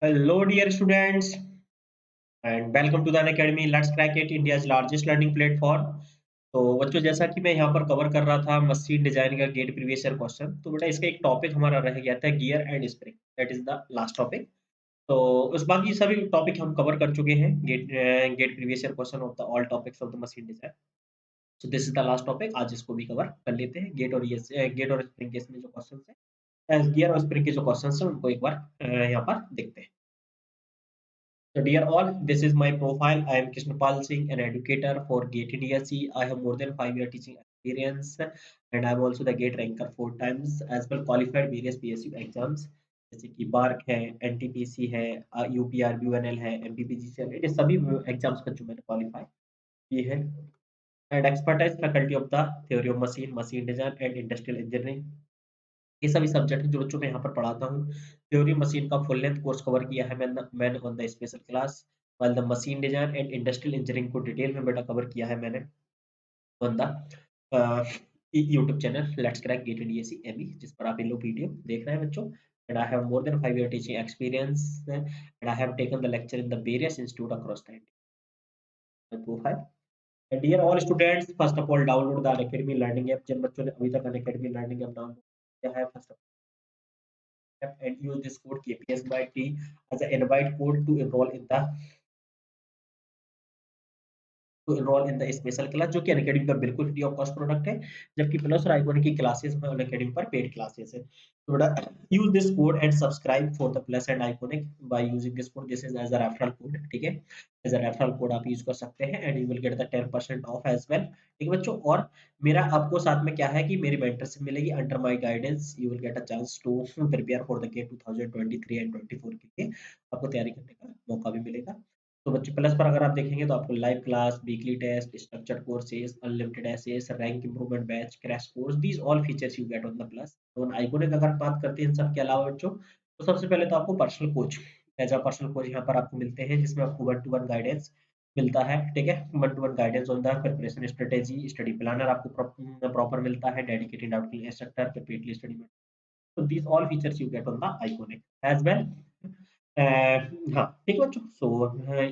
Hello, dear students, and welcome to the Academy. Let's crack it, India's largest learning platform. तो बच्चों जैसा कि मैं यहाँ पर कवर कर रहा था मशीन डिजाइन का गेट प्रीवियस ईयर क्वेश्चन, तो बेटा इसका एक टॉपिक हमारा रह गया था gear and spring. That is the last topic. तो उस बाकी सभी टॉपिक हम कवर कर चुके हैं। GATE previous year question of the all topics of the machine design. So this is the last topic. आज इसको भी कवर कर लेते हैं। गेट और स्प्रिंग के इसमें जो क्वेश्चन है, गियर और स्प्रिंग के जो क्वेश्चन है उनको एक बार यहाँ पर देखते हैं। So dear all, this is my profile. I am Krishnapal Singh, an educator for GATE DSC. I have more than 5 year teaching experience and I am also the GATE ranker 4 times as well qualified various PSU exams जैसे कि bark है, NTPC है, यूपीआरबीयूएनएल है, एमपीपीजीसीएल, ये सभी exams का जो मैंने क्वालिफाई किए हैं। And expertise faculty of the theory of machine, machine design and industrial engineering. ये सभी सब्जेक्ट जो बच्चों मैं यहाँ पर पढ़ाता हूँ। थ्योरी मशीन का फुल लेंथ कोर्स कवर किया है मैंने on the special class, while the machine design and industrial engineering को डिटेल में बेटा कवर किया है मैंने on the YouTube channel let's crack GATE DSC ME, जिस पर आप ये लोग वीडियो देख रहे हैं बच्चों। And I have more than 5 year teaching experience and I have taken the lecture in the various institute across the India profile. And dear all students, first of all download the Unacademy learning app। जिन बच्चों ने अभी तक Unacademy learning app download किया है, first and use this code KPS by T as an invite code to enroll in the special class, जो कि Unacademy का बिल्कुल फ्री ऑफ कॉस्ट प्रोडक्ट है, जबकि प्लस और आइकॉनिक की क्लासेस में अनअकैडमी पर पेड क्लासेस है। तो बेटा use this code and subscribe for the plus and iconic by using this code. This is as a referral code, ठीक है। एज अ रेफरल कोड आप यूज कर सकते हैं and you will get the 10% off as well, ठीक है बच्चों। और मेरा आपको साथ में क्या है कि मेरी मेंटरशिप मिलेगी under my guidance. You will get a chance to prepare for the GATE 2023 and 24 के लिए आपको तैयारी करने का मौका भी मिलेगा। तो बच्चे प्लस पर अगर आप देखेंगे तो आपको live class, weekly test, structured courses, unlimited access, rank improvement batch, crash course, these all features you get on the plus. तो आइकॉनिक अगर बात करते हैं इन सब के अलावा बच्चों, तो सबसे पहले तो आपको personal coach as a personal coach यहाँ पर आपको मिलते हैं, जिसमें आपको 1-to-1 गाइडेंस मिलता है, ठीक है। 1-to-1 guidance on the preparation strategy, study planner आपको प्रॉपर मिलता है, dedicated outline instructor, repeatedly study. So these all features you get on the Iconic as well. हाँ ठीक है बच्चों। So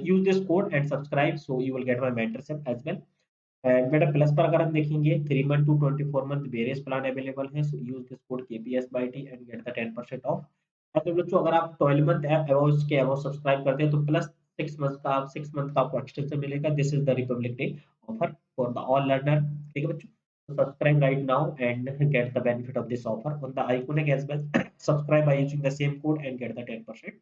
use this code and subscribe so you will get my mentorship as well. And मेरा plus पर अगर हम देखेंगे 3 month to 24 month various plan available है। So use this code KPS by T and get the 10% off. तो बच्चों अगर आप 12 मंथ अबाउट के अबाउट सब्सक्राइब करते हैं तो प्लस 6 मंथ का आपको एक्सटेंशन मिलेगा। This is the Republic day offer for the all learner, ठीक है बच्चों। So subscribe right now and get the benefit of this offer on the Iconic as well. Subscribe by using the same code and get the 10%।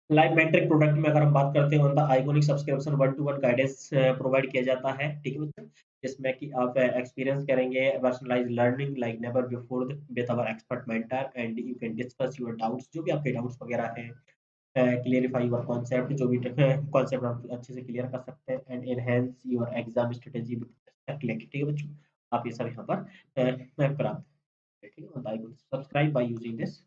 Live mentoring product में अगर हम बात करते हैं on the iconic subscription 1-to-1 guidance provide किया जाता है, ठीक है बच्चों। जिसमें कि आप एक्सपीरियंस करेंगे personalised learning like never before with our expert mentor and you can discuss your doubts, जो भी आपके डाउट्स वगैरह हैं, क्लियरिफाई योर कॉन्सेप्ट, जो भी कॉन्सेप्ट आप अच्छे से क्लियर कर सकते हैं and enhance your exam strategy with click, ठीक है बच्चों। आप ये सब यहाँ पर प्राप्त, ठीक है। Subscribe bye using this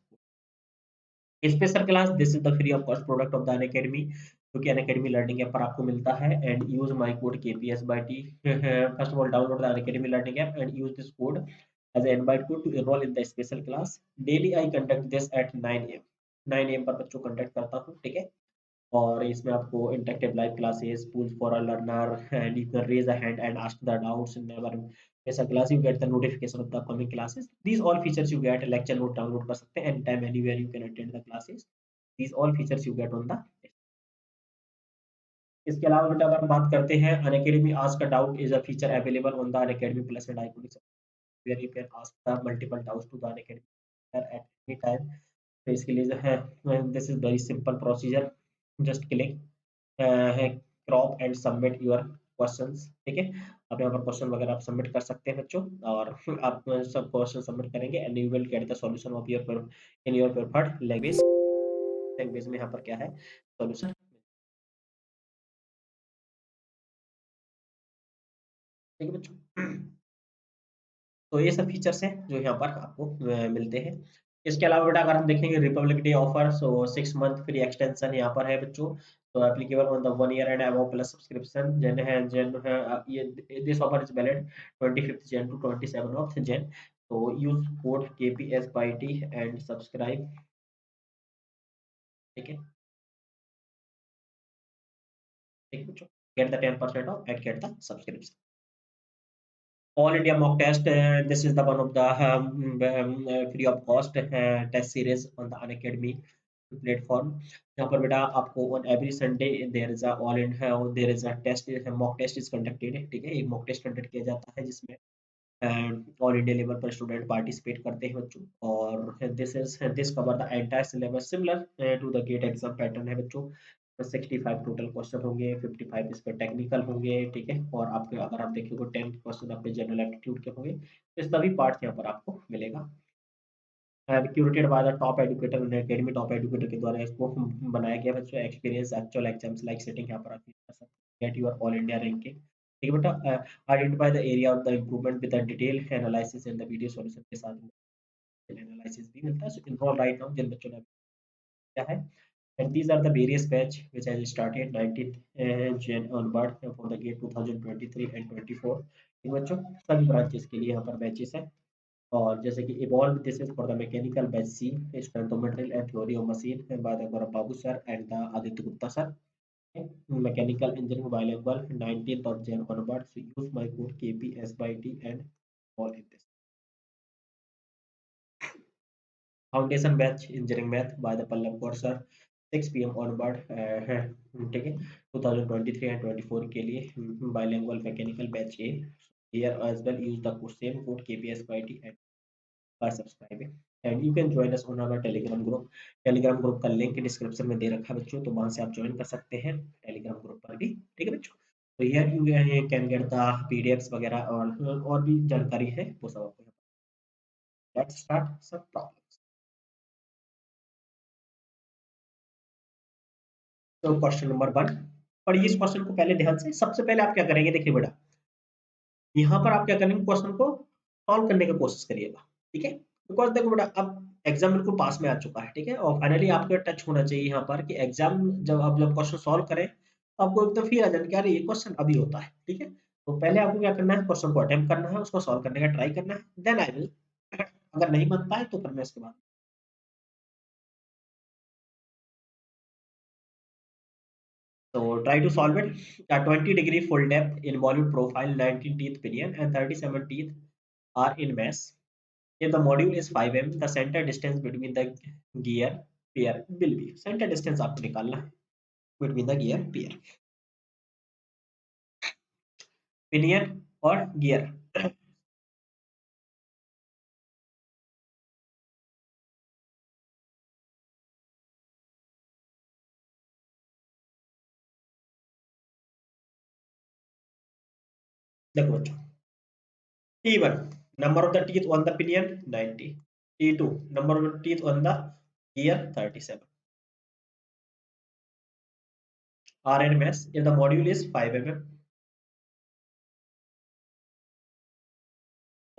special class. This is the free of cost product of the Unacademy, जो कि अनअकैडमी लर्निंग ऐप पर आपको मिलता है। And use my code KPS by T। First of all download the Unacademy learning app and use this code as an invite code to enroll in the special class. Daily I conduct this at 9 a.m. 9 a.m. पर बच्चों conduct करता हूँ, ठीक है। और इसमें आपको interactive live classes, tools for a learner, and you can raise a hand and ask the doubts whenever miss a class you get the notification of the upcoming classes। These all features you get, lecture note download कर सकते हैं anytime anywhere you can attend the classes। These all features you get on the। इसके अलावा बेटा अगर हम बात करते हैं Unacademy ask a doubt is a feature available on the Unacademy plus and iconic where you can ask the multiple doubts to the Unacademy at any time. तो इसके लिए जो है this is very simple procedure. Just click है crop and submit your questions, ठीक है। आप यहाँ पर क्वेश्चन वगैरह आप सबमिट कर सकते हैं बच्चों, और आप सब क्वेश्चन सबमिट करेंगे and you will get the solution of your in your preferred language. Language में यहाँ पर क्या है सॉल्यूशन, ठीक है बच्चों। तो ये सब फीचर्स हैं जो यहाँ पर आपको मिलते हैं। इसके अलावा बेटा अगर हम देखेंगे republic day offer, so 6 month free extension यहाँ पर है बच्चों। तो applicable on the 1 year and above plus subscription जन है ये this offer is valid 25 Jan to 27 Jan। तो use code KPS by T and subscribe ठीक है, ठीक बच्चों, get the 10% off and get the subscription. All India mock test, this is the one of the free of cost test series on the Unacademy platform. यहाँ पर बेटा आपको on every Sunday there is a all India, there is a test, mock test is conducted, ठीक है, एक mock test conduct किया जाता है जिसमें ऑल इंडिया लेवल पर स्टूडेंट पार्टिसिपेट करते हैं बच्चों। और this cover the entire syllabus similar to the GATE exam pattern है बच्चों। 65 टोटल क्वेश्चन होंगे, 55 इस पे टेक्निकल होंगे, ठीक है, और आपके अगर आप देखिए 10 क्वेश्चन आपके जनरल एप्टीट्यूड के होंगे, तो सभी पार्ट्स यहाँ पर आपको मिलेगा। And curated by the top educator in academy, top educator के द्वारा इसको बनाया गया बच्चों। Experience actual exams like setting यहाँ पर आप कर सकते हैं, get your all India ranking, ठीक है बेटा। Identify the area of the improvement with the detail analysis in the video solution के साथ एनालिसिस भी मिलता है। सो इनरोल राइट नाउ जिन बच्चों ने किया है। And these are the various batch which has started 19th Jan onward for the year 2023 and 24। ठीक बच्चों, सभी ब्रांचेस के लिए यहाँ पर बैचेस हैं। और जैसे कि evolve, this is for the mechanical batch C, strength of material and theory of machine by the Gaurav Babu sir and the Aditya Gupta sir. Mechanical engineering bilingual 19th of Jan onward, so use my code KPSYT and all in this। Foundation batch engineering math by the Pallav Gaur sir 6 PM onward है, ठीक है, 2023 and 24 के लिए bilingual mechanical batch A. here as well use the same code KPSYT and by subscribing and you can join us on our telegram group। telegram group का link description में दे रखा है बच्चों, तो वहां से आप ज्वाइन कर सकते हैं टेलीग्राम ग्रुप पर भी, ठीक है बच्चों। तो here you can get the PDFs वगैरह और भी जानकारी है वो सब आपको। लेट्स स्टार्ट सब प्रॉब्लम्स। तो क्वेश्चन नंबर 1 पढ़िए इस क्वेश्चन को पहले ध्यान से। सबसे पहले आप क्या करेंगे, देखिए बेटा, यहाँ पर आप क्या करेंगे, क्वेश्चन को सॉल्व करने की कोशिश करिएगा, ठीक है। बिकॉज देखो बेटा, अब एग्जाम बिल्कुल पास में आ चुका है, ठीक है, और फाइनली आपको टच होना चाहिए यहाँ पर कि एग्जाम जब क्वेश्चन सॉल्व करें तो आपको एकदम फील आ जाए कि यार ये क्वेश्चन अभी होता है, ठीक है। तो पहले आपको क्या करना है, क्वेश्चन को अटेम्प्ट करना है, उसको सॉल्व करने का ट्राई करना है, देन आई विल अगर नहीं बनता है तो फिर मैं इसके बाद। So try to solve it. A 20 degree full depth involute profile, 19 teeth pinion and 37 teeth are in mass. If the module is 5 m, the center distance between the gear pair will be। Center distance आपको निकालना है between the gear pair, pinion और gear। देखो बच्चों, T1 number of the teeth on the pinion 90, T2 number of the teeth on the gear 37 are in mass। If the module is 5 mm,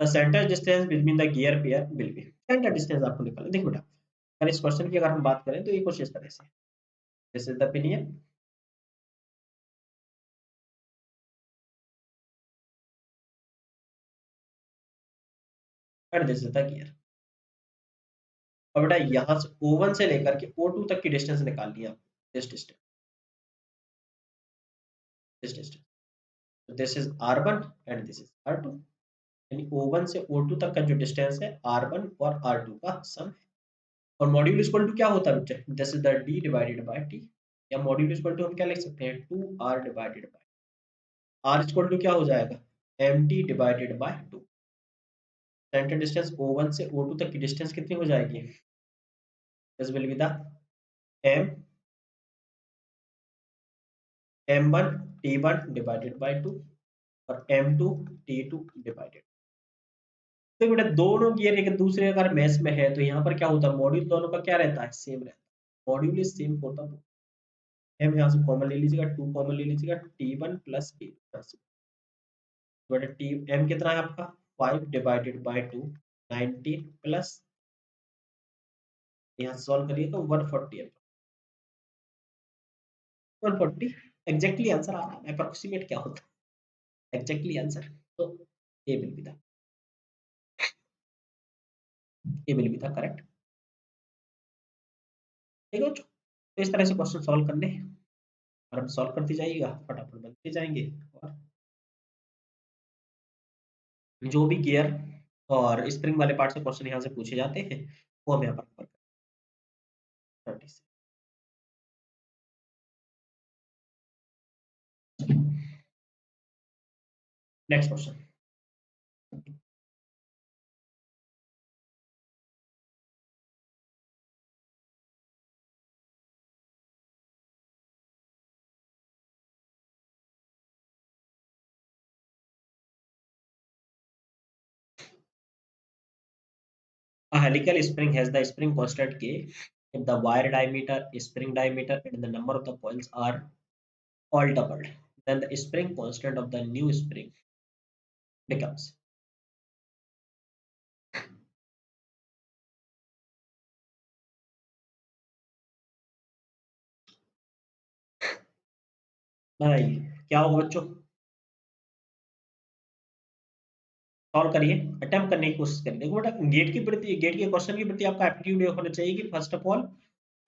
the center distance between the gear pair will be। center distance आपको निकालना। देखो बेटा, अगर इस question की अगर हम बात करें तो ये कुछ इस तरह से, this is the pinion and this is the gear. और बेटा यहाँ से O1 से लेकर के O2 तक की डिस्टेंस निकालनी है, this distance, this distance, this is R1 and this is R2। यानी O1 से O2 तक का जो डिस्टेंस है R1 और R2 का सम है। और मॉड्यूल इक्वल टू क्या होता है बच्चे, this is the D divided by T। या मॉड्यूल इक्वल टू हम क्या लिख सकते हैं, 2R divided by R equal to क्या हो जाएगा, MT divided by 2। Centre distance O1 से O2 तक की डिस्टेंस कितनी हो जाएगी, this will be the M M1 T1 divided by 2 और M2 T2 डिवाइडेड। तो बेटा दोनों गियर एक दूसरे अगर मैच में है तो यहाँ पर क्या होता है, मॉड्यूल दोनों का क्या रहता है, सेम रहता है। Module is same for the M, यहाँ से कॉमन ले लीजिएगा, 2 कॉमन ले लीजिएगा, T1 प्लस T2। बेटा टी एम कितना है आपका 5 डिवाइडेड बाय 2, 19 प्लस, यहाँ से सॉल्व करिए तो 140 है। 140 एग्जैक्टली आंसर आ रहा है, अप्रोक्सीमेट क्या होता है एग्जैक्टली आंसर। तो ये विल बी द, ये विल बी द करेक्ट, ठीक है बच्चों। तो इस तरह से क्वेश्चन सॉल्व करने और हम सॉल्व करते जाइएगा, फटाफट बनते जाएंगे। और जो भी गियर और स्प्रिंग वाले पार्ट से क्वेश्चन यहाँ से पूछे जाते हैं वो हम यहाँ पर कवर करते हैं। Next question. A helical spring has the spring constant K if the wire diameter, spring diameter, and the number of the coils are all doubled. Then the spring constant of the new spring becomes। बताइए क्या होगा बच्चों, solve करिए, attempt करने की कोशिश करिए। देखो बेटा, गेट के प्रति, गेट के क्वेश्चन के प्रति आपका एप्टीट्यूड होना चाहिए कि फर्स्ट ऑफ ऑल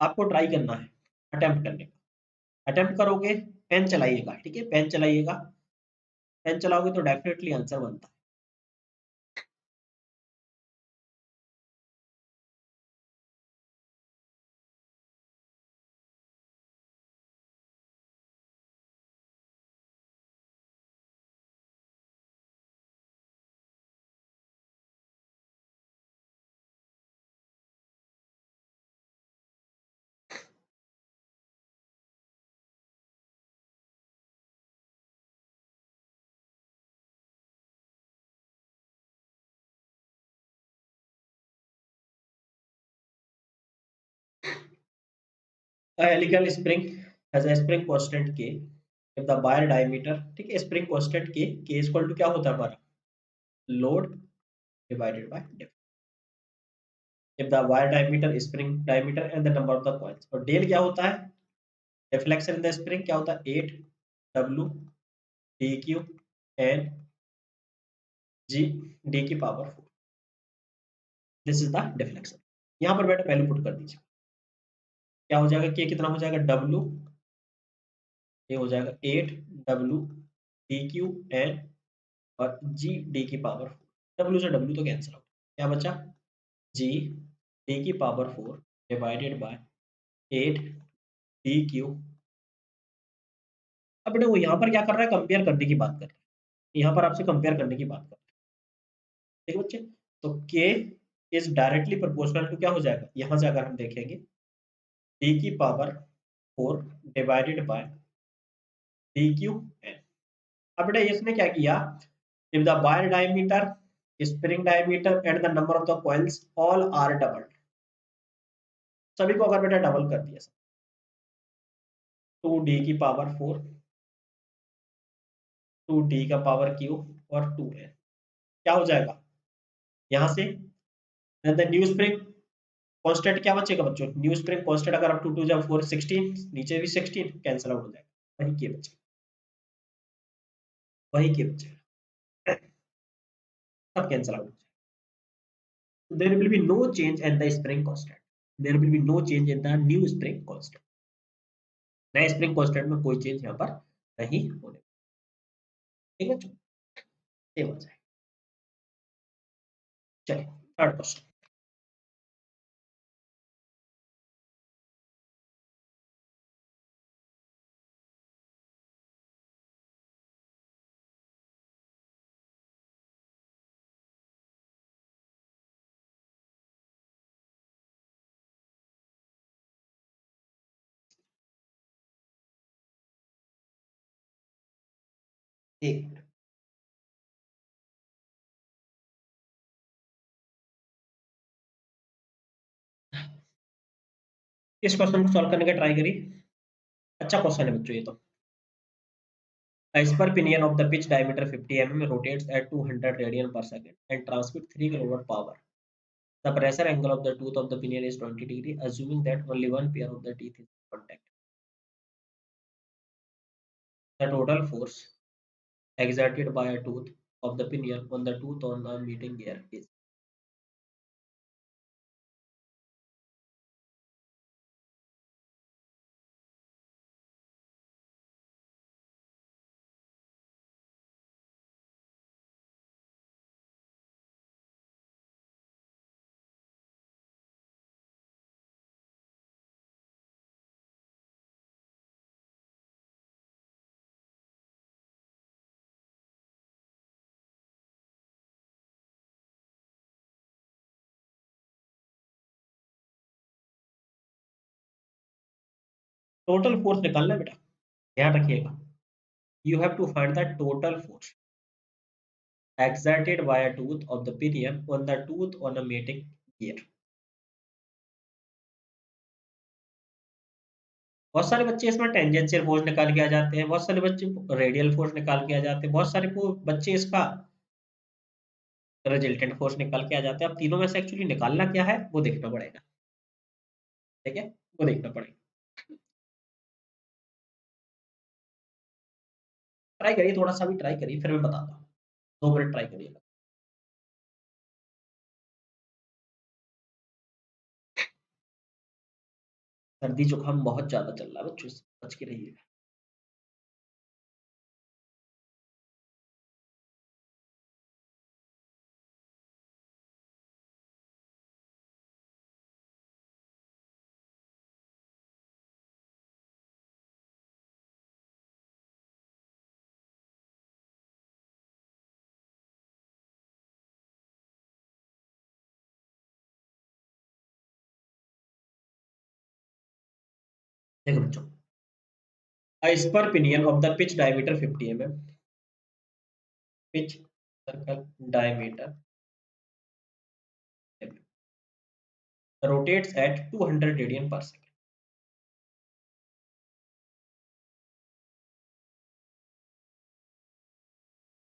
आपको ट्राई करना है अटेम्प्ट करने का। अटेम्प्ट करोगे, पेन चलाइएगा, ठीक है, पेन चलाइएगा, पेन चलाओगे तो डेफिनेटली आंसर बनता है। A helical spring has a spring constant K if the wire diameter, ठीक है, spring constant K is equal to क्या होता है हमारा, load divided by depth। if the wire diameter, spring diameter and the number of the coils, और del क्या होता है, deflection in the spring क्या होता है, 8 W dq and g d की power 4। This is the deflection. यहाँ पर बेटा वैल्यू पुट कर दीजिए, क्या हो जाएगा, के कितना हो जाएगा, डब्ल्यू, ये हो जाएगा 8 डब्ल्यू डी क्यू एन और जी डी की पावर 4। डब्ल्यू से डब्ल्यू तो कैंसिल आउट, क्या बचा, जी डी की power 4 divided bye 8 D Q. अब बेटा वो यहाँ पर क्या कर रहा है, कंपेयर करने की बात कर रहा है, यहाँ पर आपसे कंपेयर करने की बात कर रहा है, ठीक है बच्चे। तो के इज डायरेक्टली प्रोपोर्शनल टू क्या हो जाएगा, यहाँ से अगर हम देखेंगे डी की power 4 divided by D Q N. अब बेटा इसने क्या किया, if the wire diameter, spring diameter and the number of the coils all are doubled, सभी को अगर बेटा डबल कर दिया, 2d की पावर 4, 2d का पावर क्यूब और 2n, क्या हो जाएगा यहाँ से, द न्यू स्प्रिंग कांस्टेंट क्या बचेगा बच्चों, न्यू स्प्रिंग कांस्टेंट अगर आप 2 2 जा 4 16, नीचे भी 16 कैंसिल आउट हो जाएगा, वही के बचेगा, वही के बचेगा, सब कैंसिल आउट हो जाएगा। There will be no change in the spring constant, there will be no change in the new spring constant, नए स्प्रिंग कांस्टेंट में कोई चेंज यहाँ पर नहीं होने, ठीक है, ये हो जाए। चलिए थर्ड क्वेश्चन। एक मिनट, इस क्वेश्चन को सॉल्व करने का ट्राई करिए, अच्छा क्वेश्चन है बच्चों ये तो। A spur pinion of the pitch diameter 50 mm rotates at 200 radian per second and transmits 3 kilowatt power. The pressure angle of the tooth of the pinion is 20 degree, assuming that only one pair of the teeth is in contact. The total force exerted by a tooth of the pinion on the tooth on the meeting gear is। Total force निकालना है बेटा, ध्यान रखिएगा। You have to find the total force exerted by a tooth of the pinion on the tooth on a mating gear। बहुत सारे बच्चे इसमें tangential force निकाल के आ जाते हैं, बहुत सारे बच्चे रेडियल फोर्स निकाल के आ जाते हैं, बहुत सारे बच्चे इसका रिजल्टेंट फोर्स निकाल के आ जाते हैं। अब तीनों में से एक्चुअली निकालना क्या है वो देखना पड़ेगा, ठीक है, वो देखना पड़ेगा। ट्राई करिए, थोड़ा सा भी ट्राई करिए, फिर मैं बताता हूँ। 2 मिनट ट्राई करिएगा। सर्दी जुकाम बहुत ज्यादा चल रहा है बच्चों, बच के रहिएगा। देखो बच्चों, a spur pinion of the pitch diameter 50 mm, pitch circle diameter rotates at 200 radian per second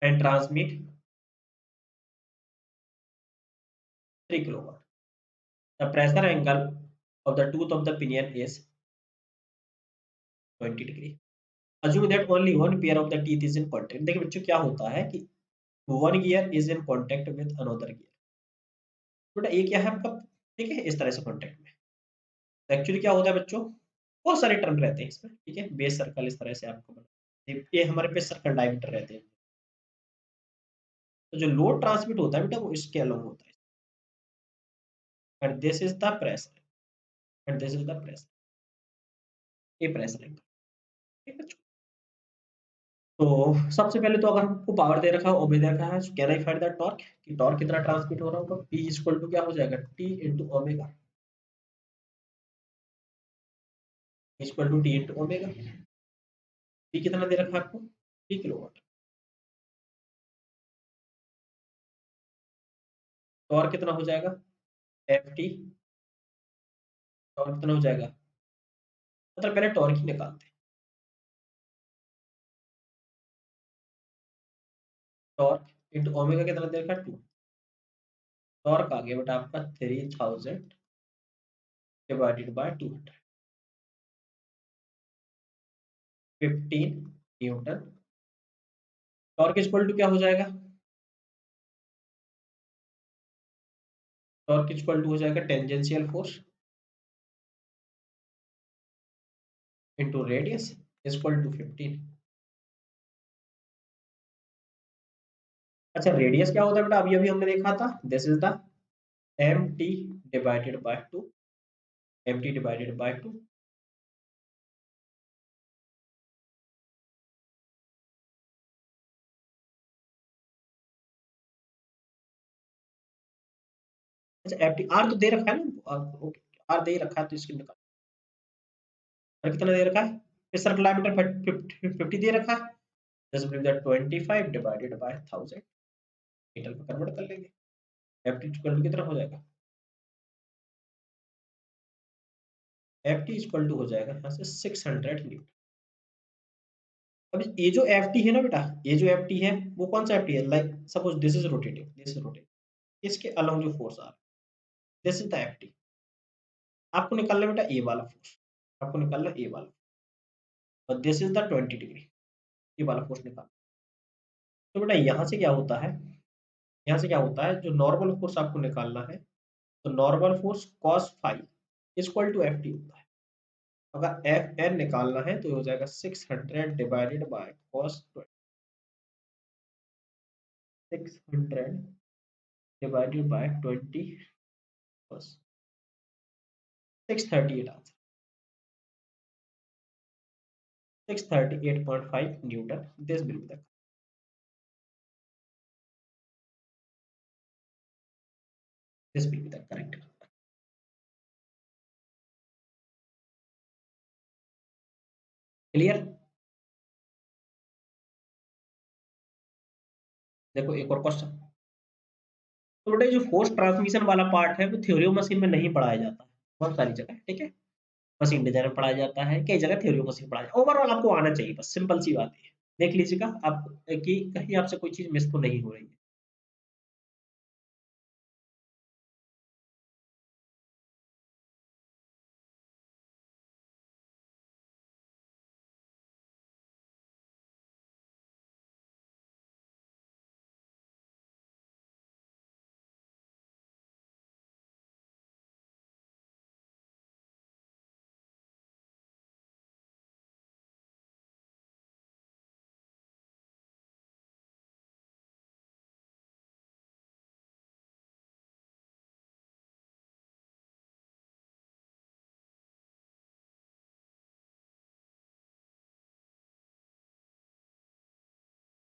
and transmit 3 kilowatt. The pressure angle of the tooth of the pinion is 20 degree. Assume that only one pair of the teeth is in contact। देखिए बच्चों, क्या होता है कि one gear is in contact with another gear। बेटा ये क्या है आपका, ठीक है, इस तरह से कॉन्टेक्ट में। तो एक्चुअली क्या होता है बच्चों, बहुत सारे टर्म रहते हैं इसमें, ठीक है। बेस सर्कल इस तरह से आपको बना, ये हमारे पे सर्कल डायमीटर रहते हैं। तो जो लोड ट्रांसमिट होता है बेटा वो इसके अलॉन्ग होता है, and this is the pressure, and this is the pressure, ये प्रेशर है, ठीक है। तो सबसे पहले तो अगर हमको पावर दे रखा है, ओमेगा दे रखा है, so can I find the torque, कि टॉर्क कितना ट्रांसमिट हो रहा होगा। P इक्वल टू क्या हो जाएगा, T into omega, equal to T into omega. P कितना दे रखा है आपको, 3 किलोवाट। टॉर्क कितना हो जाएगा, FT, टॉर्क कितना हो जाएगा, मतलब पहले टॉर्क ही निकालते हैं। टॉर्क इंटू ओमेगा कितना दे रखा है, 2। टॉर्क आ गया बेटा आपका 3000 divided by 200, 15 newton. Torque equal to क्या हो जाएगा, टॉर्क इक्वल टू हो जाएगा tangential force into radius equal to 15। अच्छा, रेडियस क्या होता है बेटा, अभी अभी हमने देखा था, this is the M T divided by 2, M T divided by 2। अच्छा, एफ टी आर तो दे रखा है ना, ओके, आर दे ही रखा है तो इसके निकाल। आर कितना दे रखा है, इस सर्कल डायमीटर 50 दे रखा है, this will be the 25 divided by 1000, metre में कन्वर्ट कर लेंगे। एफ टी इक्वल टू कितना हो जाएगा, एफ टी इक्वल टू हो जाएगा यहाँ से 600 न्यूटन। अब ये जो एफ टी है ना बेटा, ये जो एफ टी है वो कौन सा एफ टी है, like suppose this is rotating, this is rotating, इसके अलोंग जो फोर्स आ रहा है, this is the F T. आपको निकालना है बेटा ए वाला फोर्स, आपको निकालना ए वाला, और दिस इज द 20 डिग्री, ये वाला फोर्स निकाल। तो बेटा यहाँ से क्या होता है, यहाँ से क्या होता है, जो नॉर्मल फोर्स आपको निकालना है, तो normal force cos five equal to F T होता है। अगर एफ एन निकालना है तो हो जाएगा 600 divided by cos 600 divided by 20 बस 638 answer, 638.5 Newton, this will be the, this will be the correct. Clear. देखो एक और क्वेश्चन। तो बेटा जो फोर्स ट्रांसमिशन वाला पार्ट है वो थ्योरी ऑफ मशीन में नहीं पढ़ाया जाता है बहुत सारी जगह, ठीक है। मशीन डिजाइन में पढ़ाया जाता है, कई जगह थ्योरी ऑफ मशीन पढ़ाया जाता है। ओवरऑल आपको आना चाहिए, बस सिंपल सी बात है। देख लीजिएगा आप कि कहीं आपसे कोई चीज मिस तो नहीं हो रही है।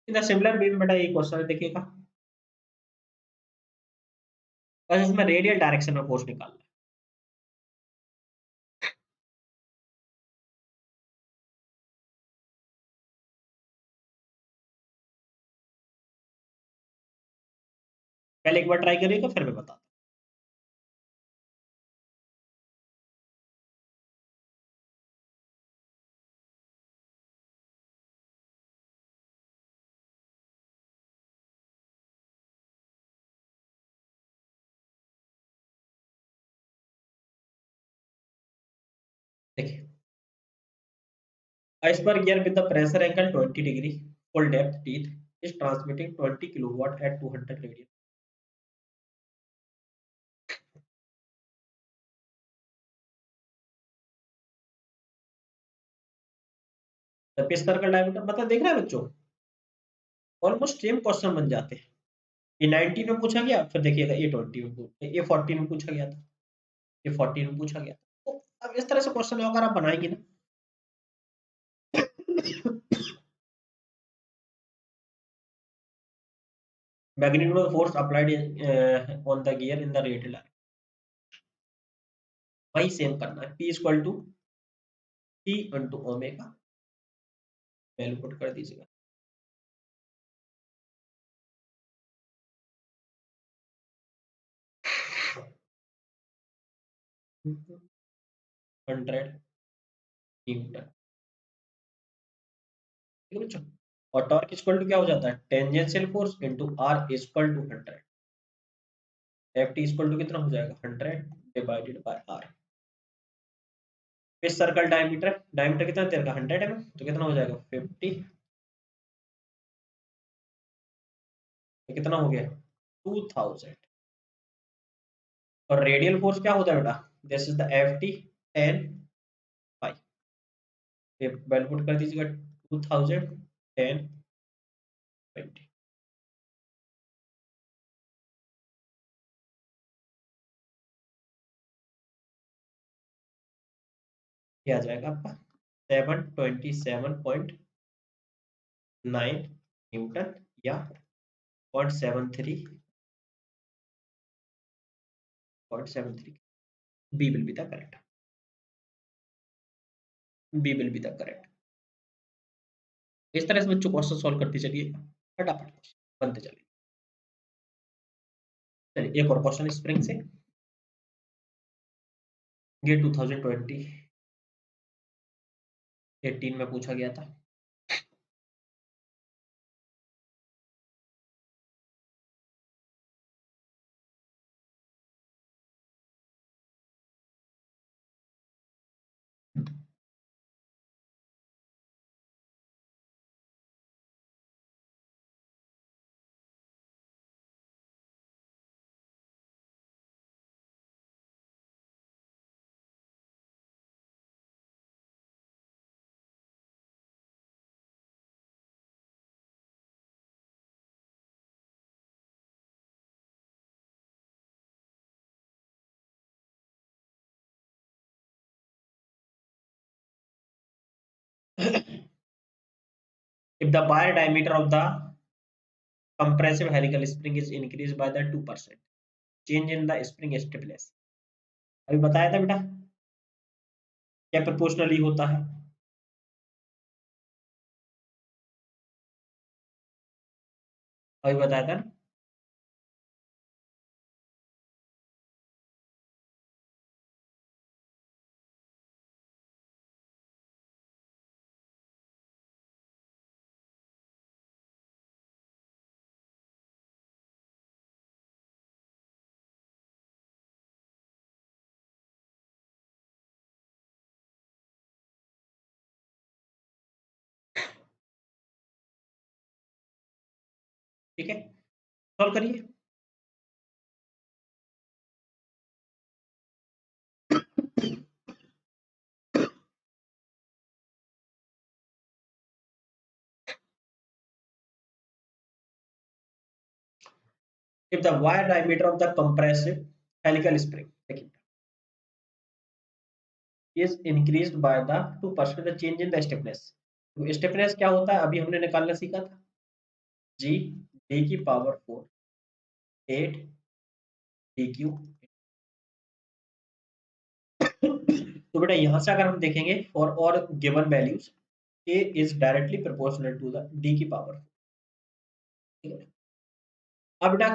इन सिमिलर बीम बेटा ये क्वेश्चन देखिएगा, बस इसमें रेडियल डायरेक्शन में फोर्स निकालना है। पहले एक बार ट्राई करिएगा फिर मैं बताता हूँ। देखिए, a spur gear with the pressure angle 20 degree, full depth teeth is transmitting 20 kilowatt at 200 radian. The pitch circle diameter मतलब देख रहे हैं बच्चों, ऑलमोस्ट सेम क्वेश्चन बन जाते हैं। ये 19 में पूछा गया, फिर देखिएगा ये 20 में ये 14 में पूछा गया था, ये 14 में पूछा गया था। तो अब इस तरह से क्वेश्चन अगर आप बनाएंगे ना magnitude of force applied on the gear in the radial line, वही सेम करना है। P equal to T into omega, value put कर दीजिएगा। हंड्रेड न्यूटन, ठीक है बच्चों। और टॉर्क इक्वल टू क्या हो जाता है, tangential force into R equal to 100। F T equal to कितना हो जाएगा, 100 डिवाइडेड बाय आर। फिर सर्कल डायमीटर, डायमीटर कितना तेरे का 100 है, तो कितना हो जाएगा 50, तो कितना हो गया 2000। और रेडियल फोर्स क्या होता है बेटा, this is the F T 10 pi, value put कर दीजिएगा 2000 10 20, क्या आ जाएगा आपका 727.9 न्यूटन या 0.73, B will be the correct, B will be the correct. इस तरह से बच्चों क्वेश्चन सॉल्व करते चलिए, फटाफट बनते चलिए। चलिए एक और क्वेश्चन स्प्रिंग से, ये 2020 18 में पूछा गया था। If the wire diameter of the compressive helical spring is increased by the 2%, change in the spring stiffness। अभी बताया था बेटा क्या प्रोपोर्शनली होता है। अभी बताया था ना। ठीक है, सॉल्व करिए। If the wire diameter of the compressive helical spring is increased by the 2% the change in the stiffness। तो स्टिफनेस क्या होता है अभी हमने निकालना सीखा था, जी डी की पावर 4 8 डी क्यू। तो बेटा यहाँ से अगर हम देखेंगे फॉर और given values A is directly proportional to the D की पावर। ठीक है, अब बेटा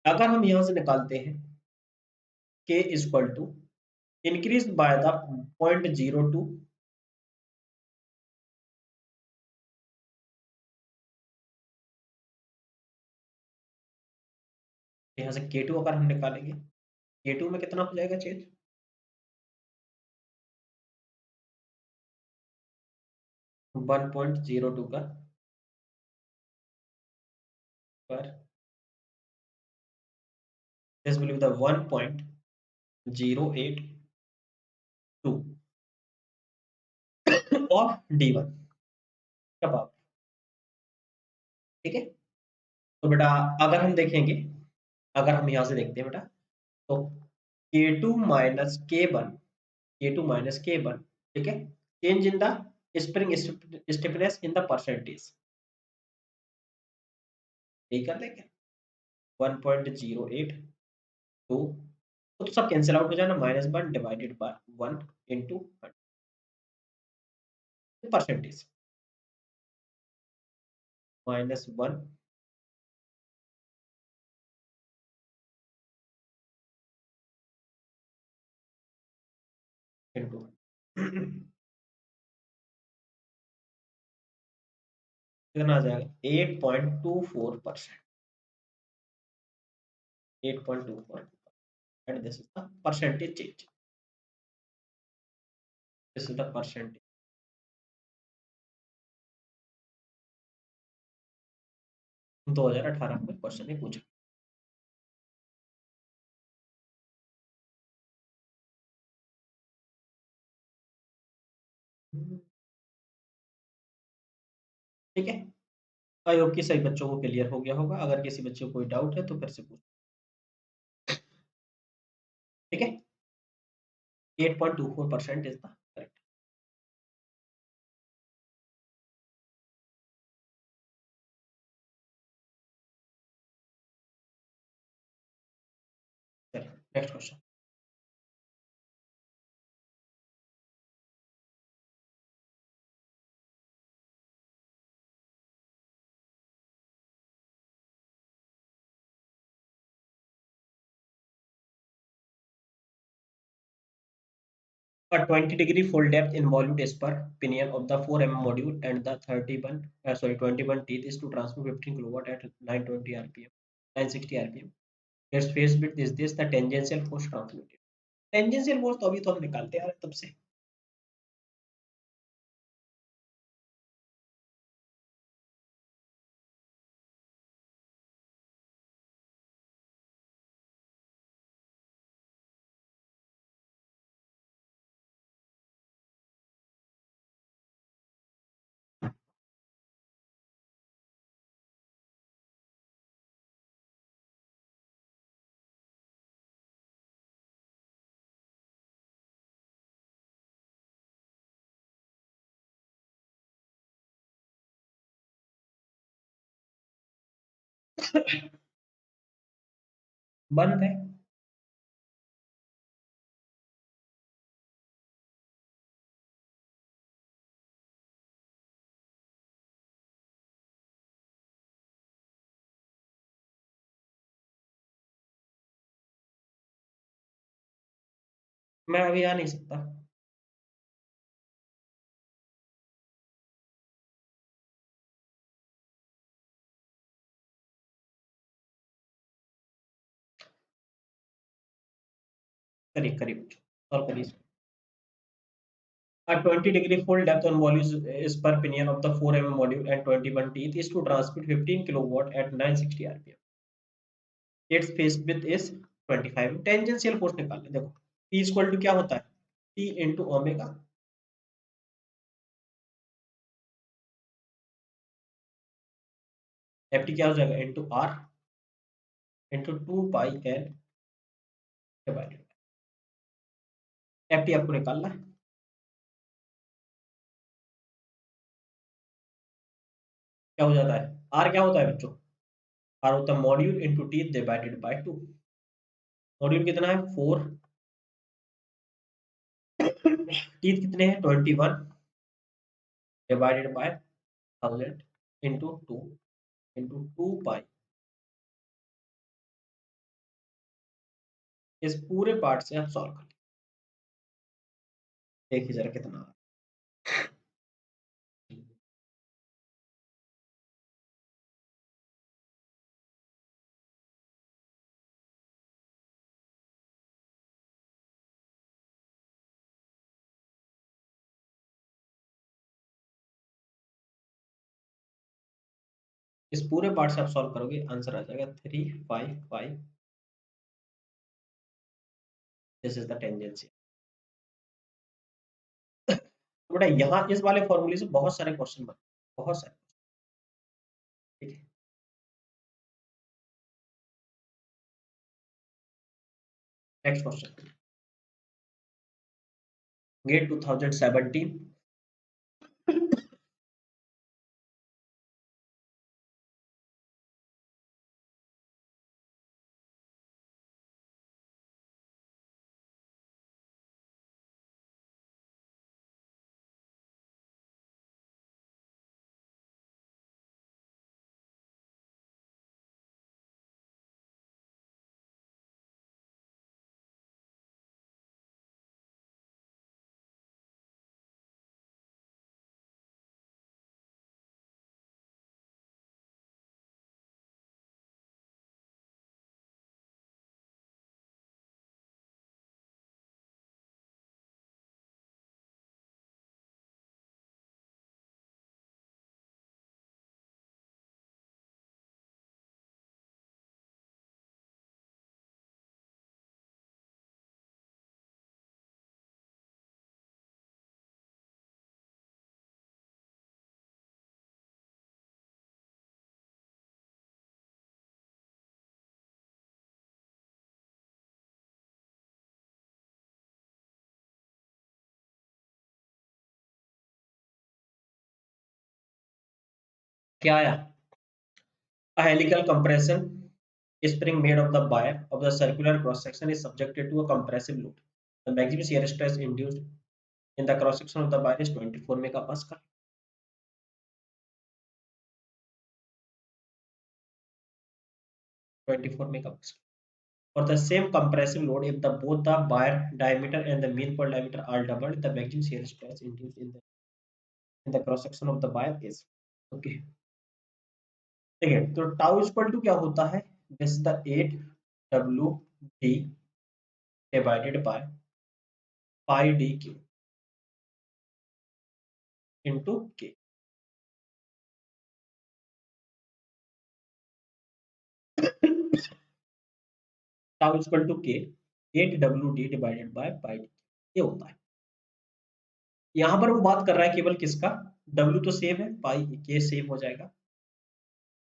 अगर हम यहाँ से निकालते हैं K equal to increase by the 0.02, यहाँ से के टू अगर हम निकालेंगे के टू में कितना हो जाएगा चेंज, 1.02 का पर this will be the 1.082 of D one का पावर। ठीक है, तो बेटा अगर हम देखेंगे, अगर हम यहाँ से देखते हैं बेटा, तो के टू माइनस के वन, के टू माइनस के वन, ठीक है, change in the spring stiffness in the percentage, ठीक कर लेंगे 1.082, तो सब कैंसिल आउट हो जाना, -1 divided by 1 into percentage, -1 into कितना आ जाएगा 8.24%, 8.24, and this is the percentage change, this is the percentage। 2018 में क्वेश्चन ने पूछा। ठीक है, आई होप कि सभी बच्चों को क्लियर हो गया होगा, अगर किसी बच्चे को कोई डाउट है तो फिर से पूछ। ठीक है, 8.24% इज द करेक्ट। चलिए next question. A 20-degree full depth involute spur pinion of the 4 mm module and the 21 teeth is to transmit 15 kilowatt at 920 rpm, 960 rpm। Its phase width is this the tangential force transmitted। Tangential force तो अभी तो हम निकालते आ रहे हैं तब से। बंद है। मैं अभी आ नहीं सकता। करीब करीब सॉल्व करिए। A 20-degree full depth on wall is per pinion of the 4 mm module and 21 teeth is to transmit 15 kilowatt at 960 rpm. Its phase width is 25. Tangential force निकालना देखो। P इक्वल टू क्या होता है? P into omega. F T क्या हो जाएगा? Into R into 2 pi L divided. F T आपको निकालना है। क्या हो जाता है? आर क्या होता है बच्चों? आर होता है module into T divided by 2। Module कितना है? 4। टीथ कितने हैं? 21 डिवाइडेड बाय 1000 इंटू 2 इंटू 2 पाई। इस पूरे पार्ट से आप सॉल्व कर देखिए जरा कितना आ रहा है। इस पूरे पार्ट से आप सॉल्व करोगे आंसर आ जाएगा 355। This is the tangency. तो बेटा यहाँ इस वाले फॉर्मूले से बहुत सारे क्वेश्चन बने, बहुत सारे। ठीक है। Next question. गेट 2017। क्या आया? A helical compression spring made of the wire of the circular cross section is subjected to a compressive load. The maximum shear stress induced in the cross section of the wire is 24 megapascal. 24 megapascal. For the same compressive load, if the both the wire diameter and the mean pole diameter are doubled, the maximum shear stress induced in the cross section of the wire is okay. ठीक है, तो tau equal to क्या होता है? This the 8 W D divided by pi D Q into के। Tau equal to के 8 W D divided by pi D, ये होता है। यहाँ पर वो बात कर रहा है केवल किसका? डब्ल्यू तो सेम है, पाई के सेम हो जाएगा।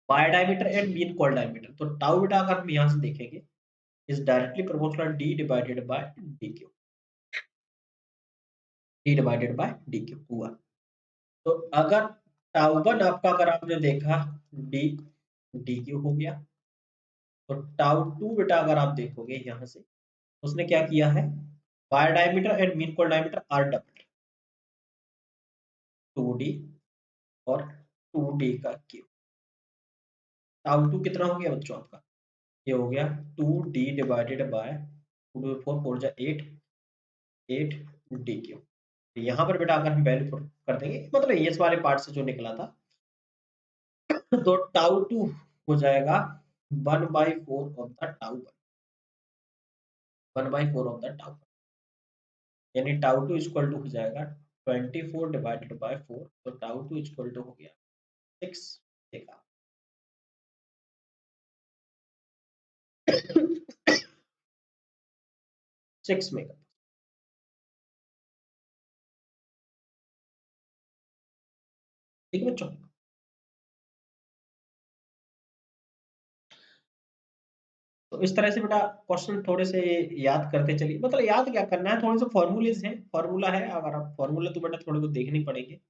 Wire diameter and mean coil diameter, तो टाउ बेटा अगर हम यहाँ से देखेंगे is directly proportional D divided by D Q. D divided by D Q हुआ। तो अगर टाउ वन आपका अगर आपने देखा डी डी क्यू हो गया, तो टाउ टू बेटा अगर आप देखोगे यहाँ से उसने क्या किया है? Wire diameter and mean coil diameter are double 2d और 2d का क्यूब। टाउ टू कितना हो गया बच्चों आपका? ये हो गया 2d डिवाइडेड बाय 2 4 4 जा 8 8 डी क्यू। यहाँ पर बेटा अगर हम वैल्यू कर देंगे, मतलब ये वाले पार्ट से जो निकला था, तो टाउ टू हो जाएगा 1/4 of the tau 1/4 of the tau, यानी टाउ टू इक्वल टू हो जाएगा 24 डिवाइडेड बाय 4, तो टाउ टू इक्वल टू हो गया 6 देखा। 6 मेगा। ठीक है बच्चों। तो इस तरह से बेटा क्वेश्चन थोड़े से याद करते चलिए, मतलब याद क्या करना है, थोड़े से फॉर्मूलेज हैं, फॉर्मूला है, अगर आप फॉर्मूला तो बेटा थोड़े को देखने पड़ेंगे।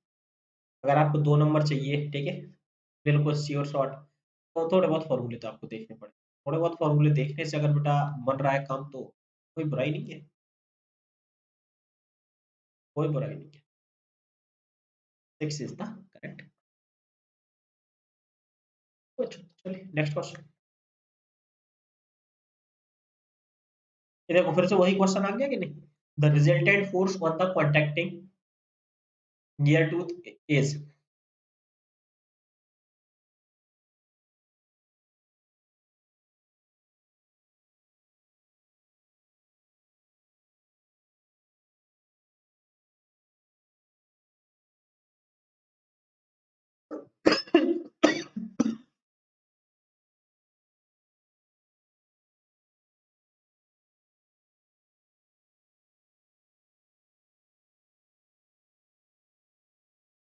अगर आपको 2 नंबर चाहिए, ठीक है, बिल्कुल श्योर शॉट, तो थोड़े बहुत फॉर्मूले तो आपको देखने पड़ेंगे। थोड़े बहुत फॉर्मूले देखने से अगर बेटा बन रहा है काम, तो कोई बुराई नहीं है, कोई बुराई नहीं है। 6 इज द करेक्ट। चलिए नेक्स्ट क्वेश्चन। ये देखो फिर से वही क्वेश्चन आ गया कि नहीं। The resultant force on the contacting gear tooth is,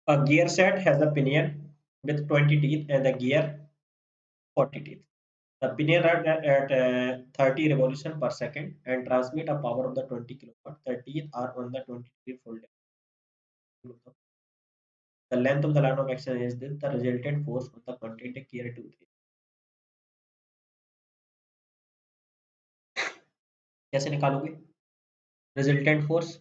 a gear set has a pinion with 20 teeth and a gear 40 teeth. The pinion run at 30 revolution per second and transmit a power of the 20 kilowatt. The teeth are on the 20 degree folded. The length of the line of action is this. The resultant force on the contained gear tooth is. कैसे निकालोगे resultant force?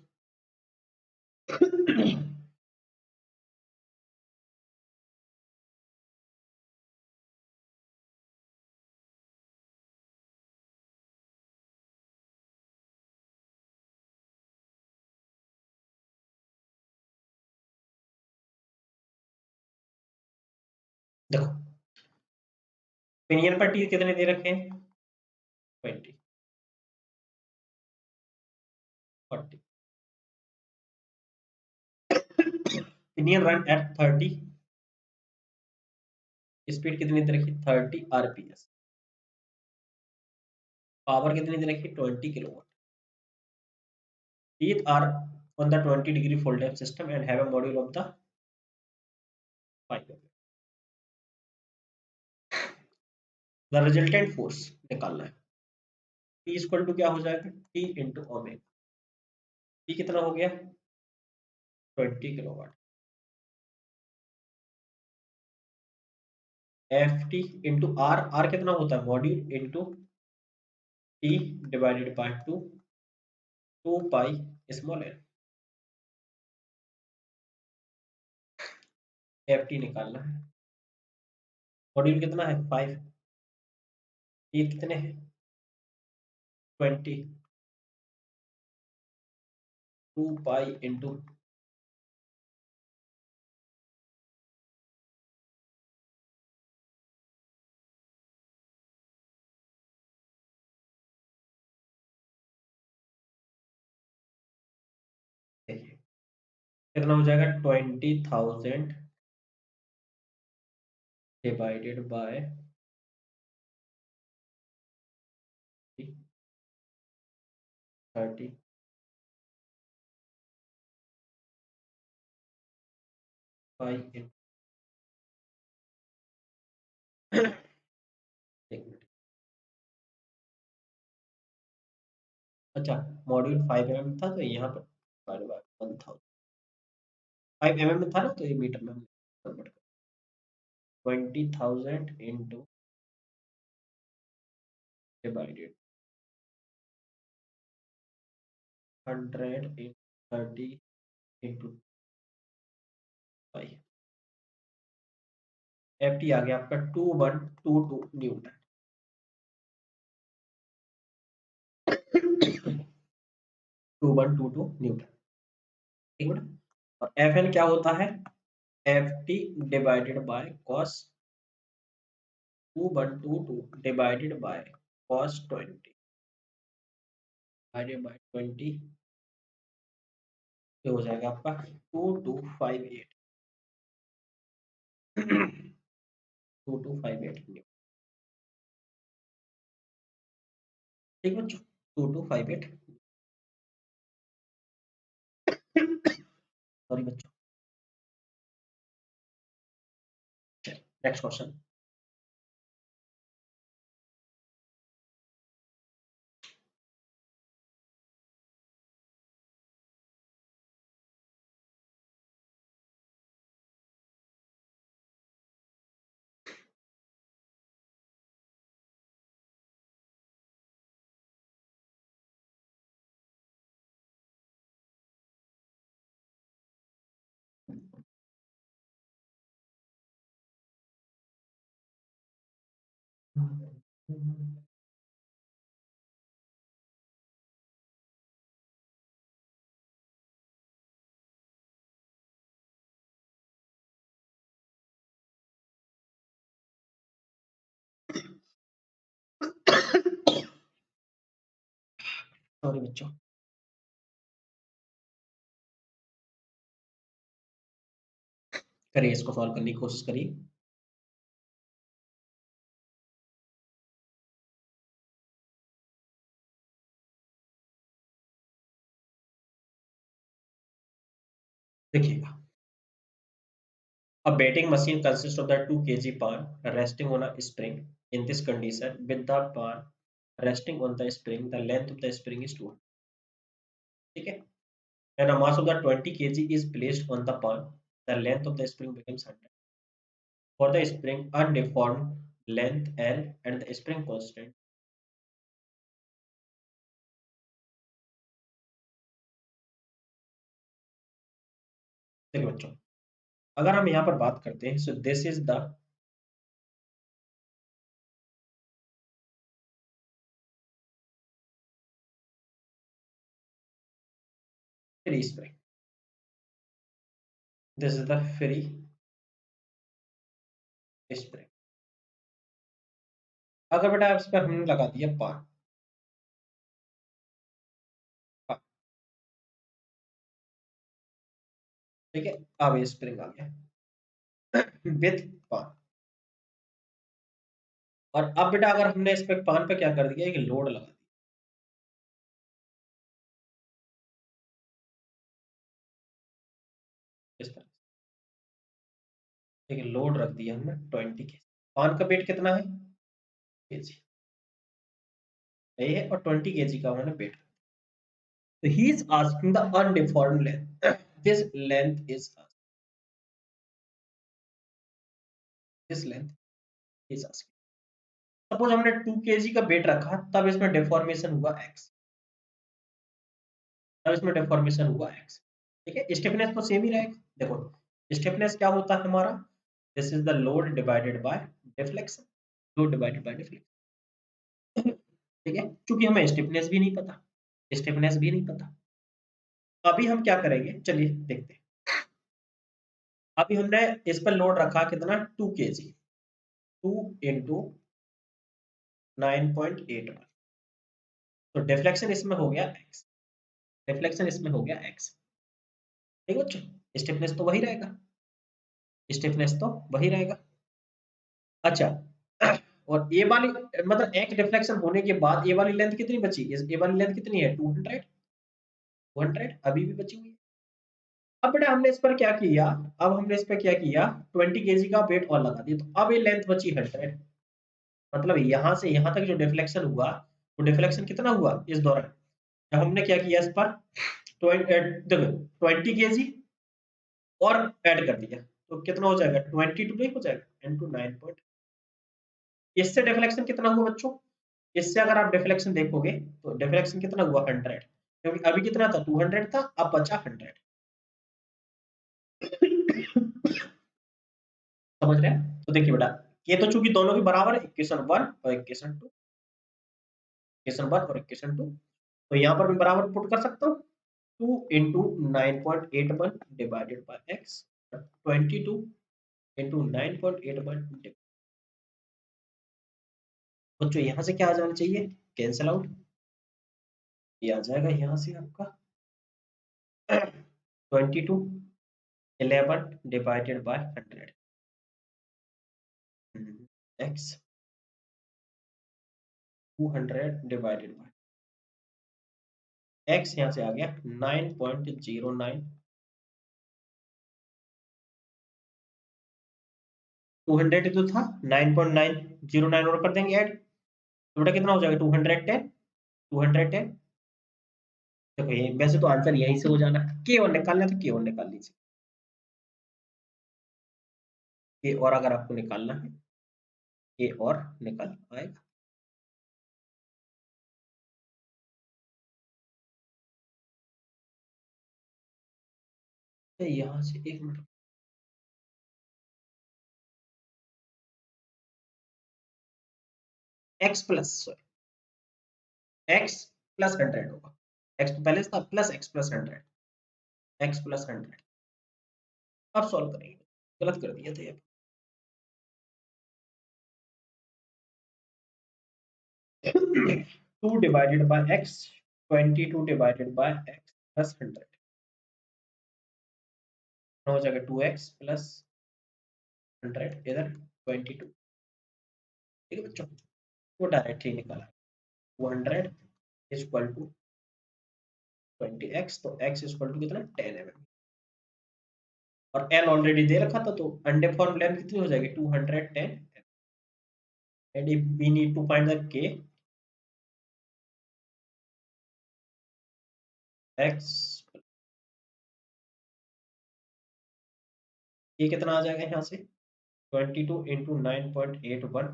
देखो pinion पर teeth कितने दे रखे हैं? 20, 40। Pinion run at 30, speed कितनी दे रखी? 30 RPS. Power कितनी दे रखी? 20 kilowatt. Teeth are on the 20-degree fold-up system and have a module of the 5. The resultant force निकालना है। P इक्वल टू क्या हो जाएगा? T into omega. T कितना हो गया? 20 kilowatt. Ft into R, R कितना होता है? Module into T divided by 2, 2 pi small L. Ft निकालना है। मॉड्यूल कितना है? 5। T कितने हैं? 20, 2 पाई इंटू, देखिए कितना हो जाएगा? 20,000 डिवाइडेड बाय 30 पाई इंटू, एक मिनट। अच्छा, मॉड्यूल 5 mm था, तो यहाँ पर डिवाइड बाय 1000, 5 mm में था ना, तो ये मीटर में कन्वर्ट कर। 20,000 into divided 100 into 30 into 5। F T आ गया आपका 2122 न्यूटन। 2122 न्यूटन, ठीक है बेटा। और एफ एन क्या होता है, F T divided by cos 2122 divided by cos 20 divided by 20, ये हो जाएगा आपका 2258 2258 न्यूटन, ठीक है बच्चों, 2258। सॉरी बच्चों, नेक्स्ट क्वेश्चन। सॉरी बच्चों, करिए इसको सॉल्व करने की कोशिश करिए। देखिएगा, a betting machine consists of the 2 kg pan resting on a spring. In this condition, with the pan resting on the spring, the length of the spring is 200, ठीक है। And a mass of the 20 kg is placed on the pan, the length of the spring becomes 100. For the spring undeformed length L and the spring constant, देखिए बच्चों, अगर हम यहाँ पर बात करते हैं, so this is the free spring, this is the free spring। अगर बेटा इस पर हमने लगा दिया पान, ठीक है, अब ये स्प्रिंग आ गया विथ पान। और अब बेटा अगर हमने इस पे पान पे क्या कर दिया, एक लोड लगा दिया इस तरह, एक लोड रख दिया हमने 20 के। पान का वेट कितना है, केजी, यही है, और 20 केजी का उन्होंने वेट। तो he is asking the undeformed length, this length is this length is asking. Suppose हमने 2 केजी का वेट रखा, तब इसमें डिफॉर्मेशन हुआ x, तब इसमें डिफॉर्मेशन हुआ x, ठीक है। स्टिफनेस तो सेम ही रहेगा। देखो, स्टिफनेस क्या होता है हमारा, this is the load divided by deflection, load divided by deflection, ठीक है। चूंकि हमें स्टिफनेस भी नहीं पता, स्टिफनेस भी नहीं पता, अभी हम क्या करेंगे, चलिए देखते हैं। अभी हमने इस पर लोड रखा कितना, 2 केजी, 2 इंटू 9.81, तो डिफ्लेक्शन इसमें हो गया x, डिफ्लेक्शन इसमें हो गया x, ठीक है बच्चों। स्टिफनेस तो वही रहेगा, स्टिफनेस तो वही रहेगा। अच्छा, और ए वाली, मतलब एक डिफ्लेक्शन होने के बाद ए वाली लेंथ कितनी बची, ए वाली लेंथ कितनी है, 200, 200 अभी भी बची हुई है। अब बेटा हमने इस पर क्या किया, अब हमने इस पर क्या किया, 20 केजी का वेट और लगा दिया, तो अब ये लेंथ बची 100, मतलब यहाँ से यहाँ तक जो डिफ्लेक्शन हुआ, वो डिफ्लेक्शन कितना हुआ इस दौरान, जब हमने क्या किया इस पर, देखो 20 केजी और ऐड कर दिया, तो कितना हो जाएगा, 22 नहीं हो जाएगा, इनटू 9 इससे डिफ्लेक्शन कितना हुआ बच्चों, इससे अगर आप डिफ्लेक्शन देखोगे तो डिफ्लेक्शन कितना हुआ, 100, क्योंकि अभी कितना था, 200 था, अब बचा 100। समझ रहे हैं, तो देखिए बेटा, ये तो चूंकि दोनों की बराबर है, इक्वेशन 1 और इक्वेशन 2, इक्वेशन 1 और इक्वेशन 2, तो यहाँ पर मैं बराबर पुट कर सकता हूँ, 2 into 9.81 divided by x, 22 into 9.81 divided। बच्चों यहाँ से क्या आ जाना चाहिए, कैंसिल आउट, ये आ जाएगा यहाँ से आपका 22 11 divided by 100 x 200 divided by x, यहाँ से आ गया 9.09, 200 ही तो था, 9.909 और कर देंगे ऐड, तो बेटा कितना हो जाएगा 210, 210। देखो ये वैसे तो आंसर यहीं से हो जाना, k1 निकालना है तो k1 निकाल लीजिए, ये और अगर आपको निकालना है ये और निकल आएगा। तो यहाँ से एक minute, x plus x plus 100 होगा, x तो पहले से था plus x plus 100, x plus 100। अब सॉल्व करेंगे, गलत कर दिया था ये। 2 divided by x, 22 divided by x plus 100 हो जाएगा 2x प्लस 100 इधर 22, ठीक है बच्चों, वो डायरेक्टली निकाला 200 इज इक्वल टू 20x, तो x इज इक्वल टू कितना 10 mm, और n ऑलरेडी दे रखा था तो अनडिफॉर्म्ड लेंथ कितनी हो जाएगी 210, and if we need to find the k, x, ये कितना आ जाएगा यहाँ से 22 इंटू 9.81,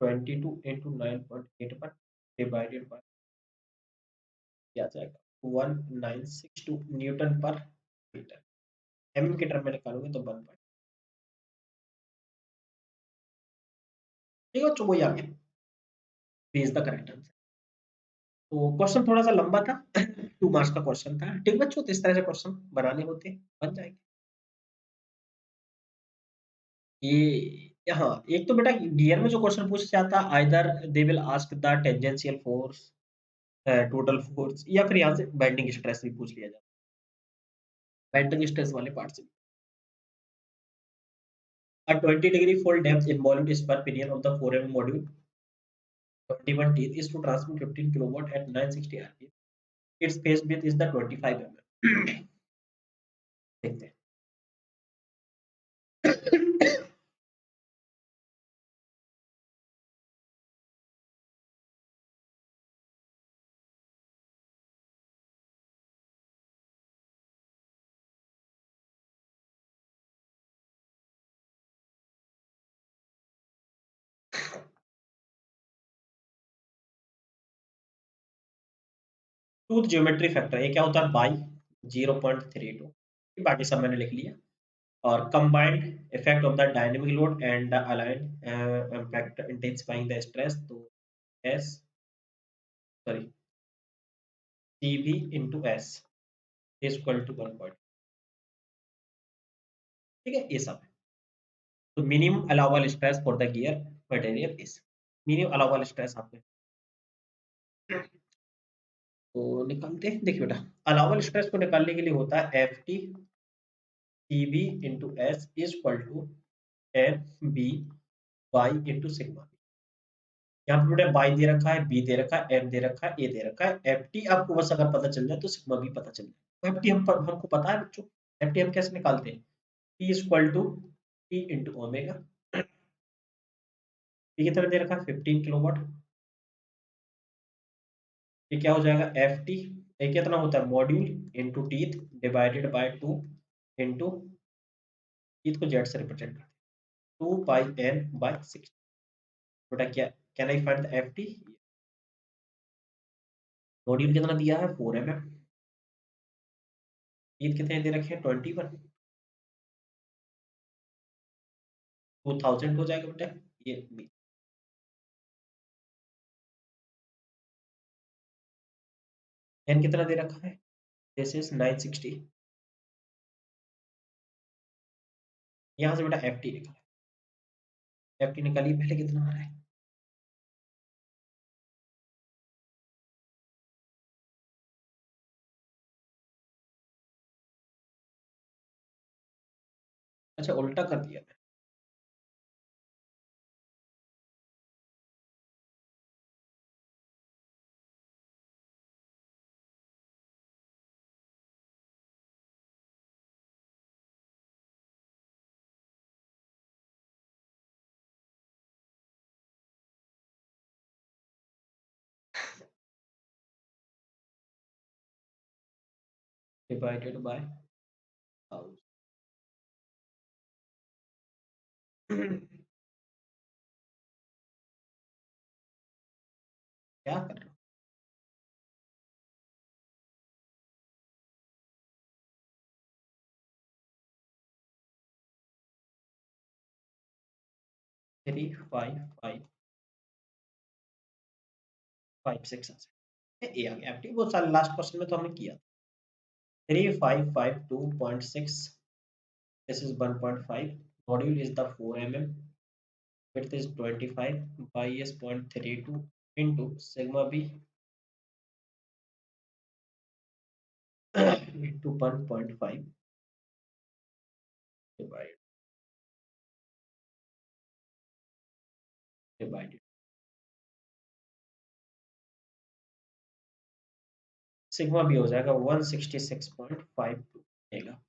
22 इंटू 9.81 डिवाइडेड बाय क्या आ जाएगा 1962 न्यूटन पर मीटर, एम के टर्म में निकालोगे तो 1 पॉइंट, ठीक है बच्चों, वही आ गया, इज द करेक्ट आंसर। तो क्वेश्चन थोड़ा सा लंबा था 2 मार्क्स का क्वेश्चन था, ठीक बच्चों, तो इस तरह से क्वेश्चन बनाने होते हैं, बन जाएंगे। ये हाँ, एक तो बेटा डीएल में जो क्वेश्चन पूछा जाता है either they will ask the tangential force, total force, या फिर यहाँ से बेंडिंग स्ट्रेस भी पूछ लिया जाता है, बेंडिंग स्ट्रेस वाले पार्ट से। A 20-degree full depth involved spur pinion of the 4mm module 21 teeth is to transmit 15 kilowatt at 960 rpm. Its phase width is the 25 mm. देखते हैं। 2th ज्योमेट्री फैक्टर, ये क्या होता है बाई 0.32, बाकी सब मैंने लिख लिया। और combined effect of the dynamic load and the aligned impact intensifying the stress, तो S sorry CV into S is equal to 1 point, ठीक है, ये सब है। तो minimum allowable stress for the gear material is, minimum allowable stress आपने तो निकालते हैं। देखिए बेटा, अलाउबल स्ट्रेस को निकालने के लिए होता है F T C B into S is equal to F B Y into sigma. यहाँ पे बेटा बाई दे रखा है, बी दे रखा है, एम दे रखा है, ए दे रखा है, एफ टी आपको बस अगर पता चल जाए तो सिग्मा भी पता चल जाए। एफ टी हमको पता है बच्चों, एफ टी हम कैसे निकालते हैं, P is equal to P into omega, P की तरह दे रखा है 15 किलोवाट, ये क्या हो जाएगा एफ टी, ये कितना होता है module into teeth divided by 2 into teeth को जेड से रिप्रेजेंट करते हैं 2 पाई एन बाय 6, बेटा क्या can I find the F T, module कितना दिया है 4 mm, टीथ कितने दे रखे हैं 21, 2000 हो जाएगा बेटा। ये एन कितना दे रखा है, दिस इज 960। यहाँ से बेटा एफ टी निकाल, एफ टी निकालिए पहले कितना आ रहा है। अच्छा उल्टा कर दिया मैं। Divided by 1000। क्या कर रहा हूँ। 35556 ये आ गया एफ टी, वो साल लास्ट क्वेश्चन में तो हमने किया। 3552.6, this is 1.5, module is the 4 mm, width is 25 by is 0.32 into sigma b into 1.5 divided sigma भी हो जाएगा 166.52 आएगा।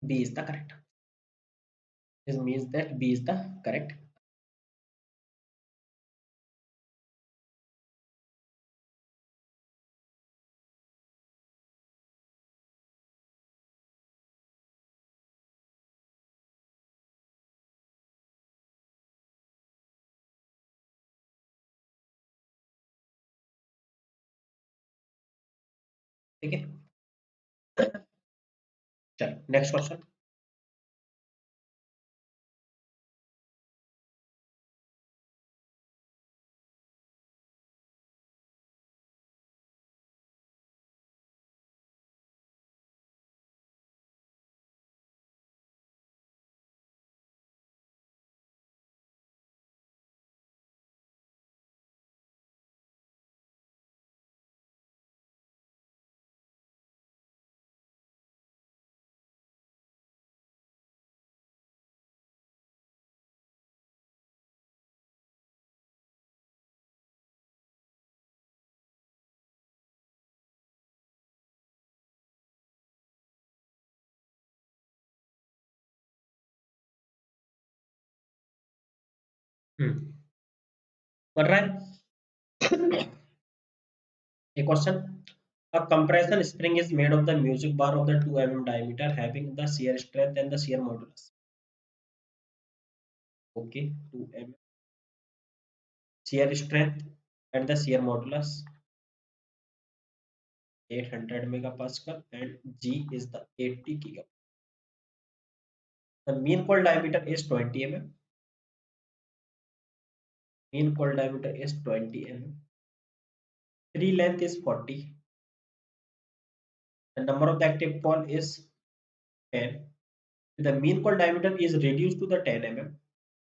B is the correct, this means that B is the correct। ठीक है, चलो नेक्स्ट क्वेश्चन। कर रहा है एक question. A compression spring is made of the music bar of the 2 mm diameter having the shear strength and the shear modulus. Okay, 2 mm shear strength and the shear modulus 800 megapascal and G is the 80 giga. The mean coil diameter is 20 mm. Mean coil diameter is 20 mm. Tree length is 40. The number of the active pole is 10. The mean coil diameter is reduced to the 10 mm.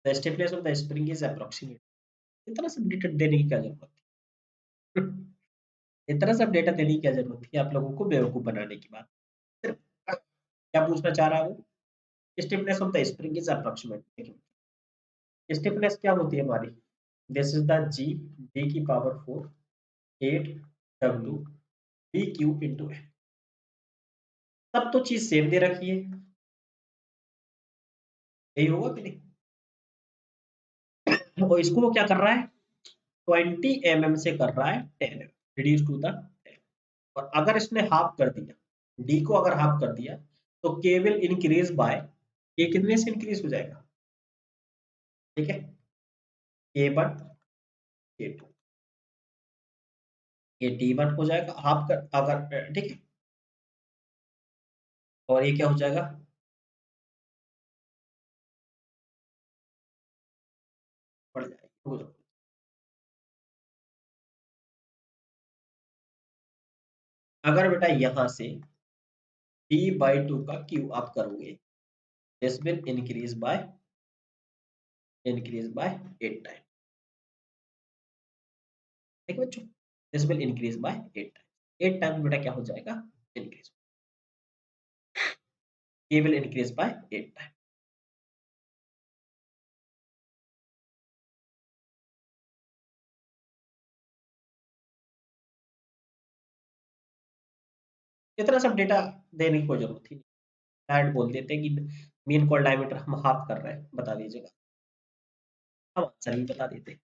The stiffness of the spring is approximate. इतना सब data देने की क्या जरूरत है। इतना सब data देने की क्या जरूरत थी आप लोगों को बेवकूफ बनाने की बात। सिर्फ क्या पूछना चाह रहा हूँ, stiffness of the spring is approximate. Stiffness क्या होती है हमारी, this is the G D की power 4 8 W D Q into है। सब तो चीज सेम दे रखी है, यही होगा कि नहीं। और इसको वो क्या कर रहा है, 20 mm से कर रहा है 10 रिड्यूस टू द 10। और अगर इसने हाफ कर दिया, डी को अगर हाफ कर दिया तो के विल इंक्रीज बाय, ये कितने से इंक्रीज हो जाएगा, ठीक है, के वन के टू, ये टी वन हो जाएगा हाफ कर अगर, ठीक है। और ये क्या हो जाएगा? बढ़ जाएगा, रुको जाओ। अगर बेटा यहाँ से T/2 का क्यू आप करोगे, this will increase by 8 time. ठीक है बच्चों, this will increase by 8 time. 8 time बेटा क्या हो जाएगा? इंक्रीज। ये विल इंक्रीज बाय 8 टाइम। इतना सब डेटा देने की कोई जरूरत ही नहीं। डायरेक्ट बोल देते हैं कि मीन कॉल डायमीटर हम हाफ कर रहे हैं, बता दीजिएगा, हम आंसर ही बता देते।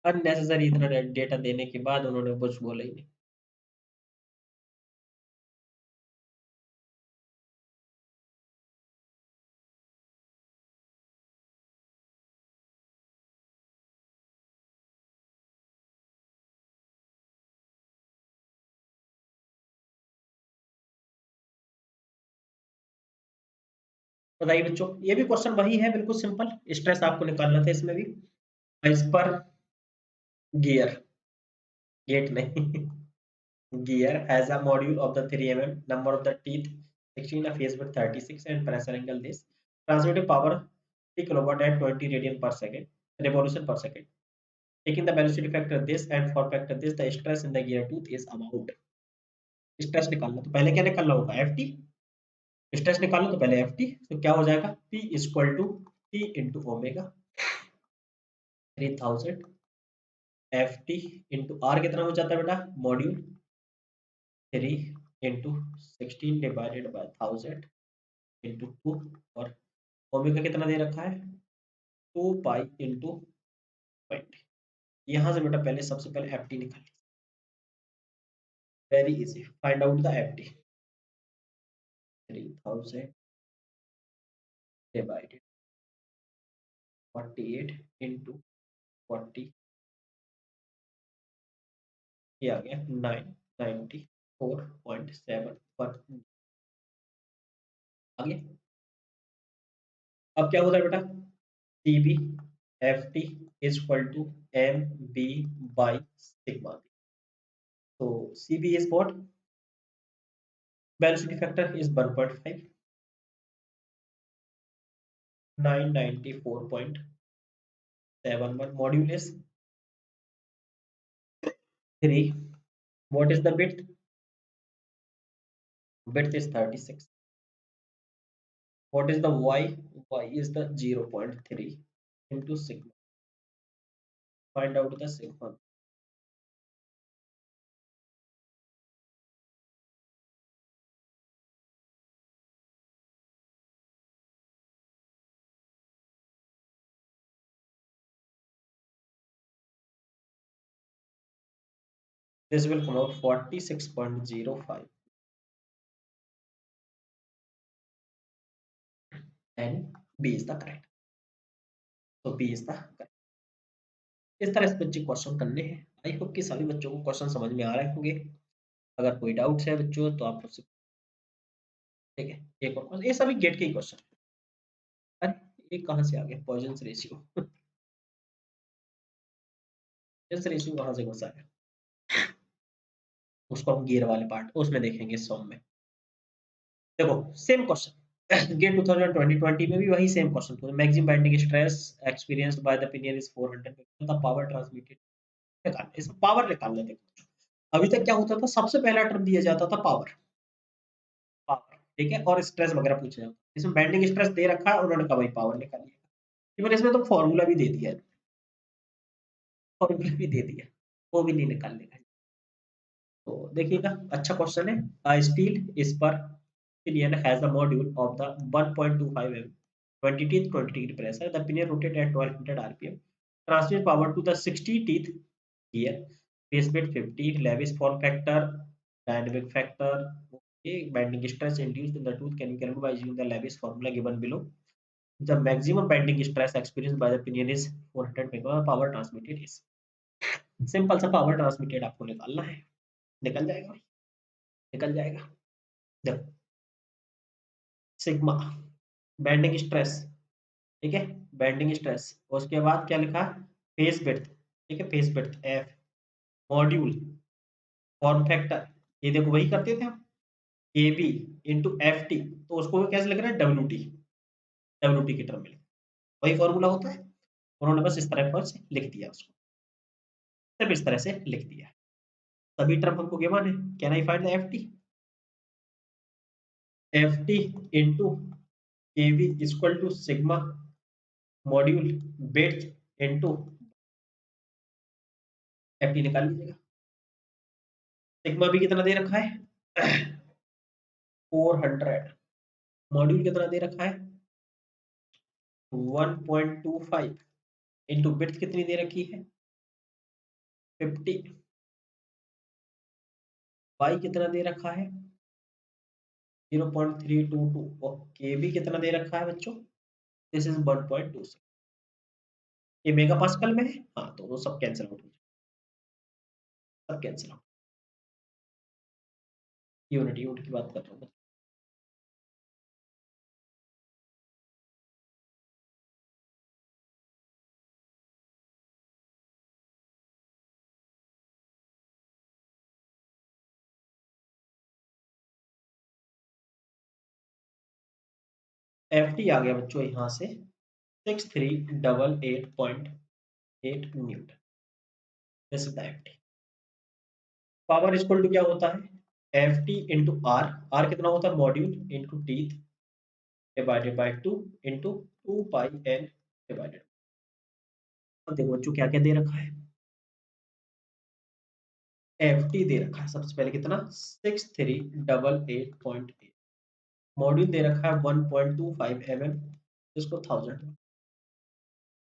अननेसेसरी इतना डेटा देने के बाद उन्होंने कुछ बोला ही नहीं। बताइए बच्चों, ये भी क्वेश्चन वही है, बिल्कुल सिंपल। स्ट्रेस आपको निकालना था इसमें भी। इस पर गियर, गेट नहीं, gear has a module of the 3 mm, number of the teeth 16, a phase width 36, and pressure angle this. Transmitting power 3 kilowatt at 20 radian per second, revolution per second. Taking the velocity factor this and for factor this, the stress in the gear tooth is about. Stress निकालना तो पहले क्या निकालना होगा? F T. Stress निकालना तो पहले F T, तो क्या हो जाएगा? P equal to T into omega 3000 F T into R कितना हो जाता है बेटा? Module 3 into 16 divided by 1000 into 2, और ओमेगा कितना दे रखा है? 2 पाई इंटू 20। यहाँ से बेटा पहले सबसे पहले एफ टी निकालिए। Very easy, find out the F T. 3000 divided 48 into 40, ये आ गया 994.7 पर। आगे अब क्या होता है बेटा? C B F T is equal to M B by sigma. तो C B is what? Velocity factor is 1.5, 994.71 module is 3. What is the width? Width is 36. What is the y? Y is the 0.3 into sigma. Find out the sigma. This will come out 46.05, and B is the correct. So B is the correct. इस तरह से बच्चे question करने हैं। आई hope कि सभी बच्चों को क्वेश्चन समझ में आ रहे होंगे। अगर कोई डाउट्स है बच्चों तो आप मुझसे, ठीक है। एक और, ये सभी गेट के ही क्वेश्चन। अरे ये कहाँ से आ गया? Poisson ratio. पॉइजन रेशियो कहाँ से घुसा है? उसको हम गियर वाले पार्ट उसमें देखेंगे सॉम में। देखो सेम क्वेश्चन गेट 2020 में भी वही सेम क्वेश्चन था। Maximum binding stress experienced by the pinion is 400, the power transmitted. निकाल इसमें पावर निकाल लेते हैं। अभी तक क्या होता था? सबसे पहला टर्म दिया जाता था पावर, पावर, ठीक है, और स्ट्रेस वगैरह पूछा जाता। इसमें बाइंडिंग स्ट्रेस दे रखा है, उन्होंने कहा भाई पावर निकालिए। इवन इसमें तो फॉर्मूला भी दे दिया है, फॉर्मूला भी दे दिया, वो भी नहीं निकालने का। तो देखिएगा, अच्छा क्वेश्चन है। स्टील इस पर pinion has a module of the 1.25 mm 20 teeth 20 degree pressure. The pinion rotated at 1200 rpm. Transmit power to the 60 teeth gear. Base weight 50. Lewis form factor, dynamic factor. Okay. Bending stress induced in the tooth can be calculated by using the Lewis formula given below. The maximum bending stress experienced by the pinion is 400 megawatt. Power transmitted is, simple सा power transmitted आपको निकालना है, निकल जाएगा। निकल जाएगा। देखो sigma bending stress, ठीक है, बेंडिंग स्ट्रेस। उसके बाद क्या लिखा, फेस विड्थ, ठीक है, face width F, module form factor, ये देखो वही करते थे हम, A B into F T, तो उसको कैसे लिख रहे हैं, डब्ल्यू टी, डब्ल्यू टी की टर्म में वही फॉर्मूला होता है। उन्होंने बस इस तरह पर से लिख दिया उसको, सिर्फ इस तरह से लिख दिया। सभी टर्म हमको गिवन है, can I find the F T, F T into A B equal to sigma module weight into F T, निकाल लीजिएगा। सिग्मा भी कितना दे रखा है 400, मॉड्यूल कितना दे रखा है 1.25 इंटू विड्थ कितनी दे रखी है 50, वाई कितना दे रखा है 0.322 और के भी कितना दे रखा है बच्चों, दिस इज 1.26। ये मेगा पास्कल में है, हाँ, तो वो सब कैंसिल आउट हो जाए, सब कैंसिल आउट। यूनिट यूनिट की बात कर रहा हूँ। एफ टी आ गया बच्चों यहाँ से 6388.8 newton, this is the F T. Power equal to क्या होता है F T into R, R कितना होता है module into teeth divided by 2 into 2 pi N divided. अब देखो बच्चों क्या क्या दे रखा है, एफ टी दे रखा है सबसे पहले कितना 6388.8, मॉड्यूल दे रखा है 1.25 mm, इसको 1000,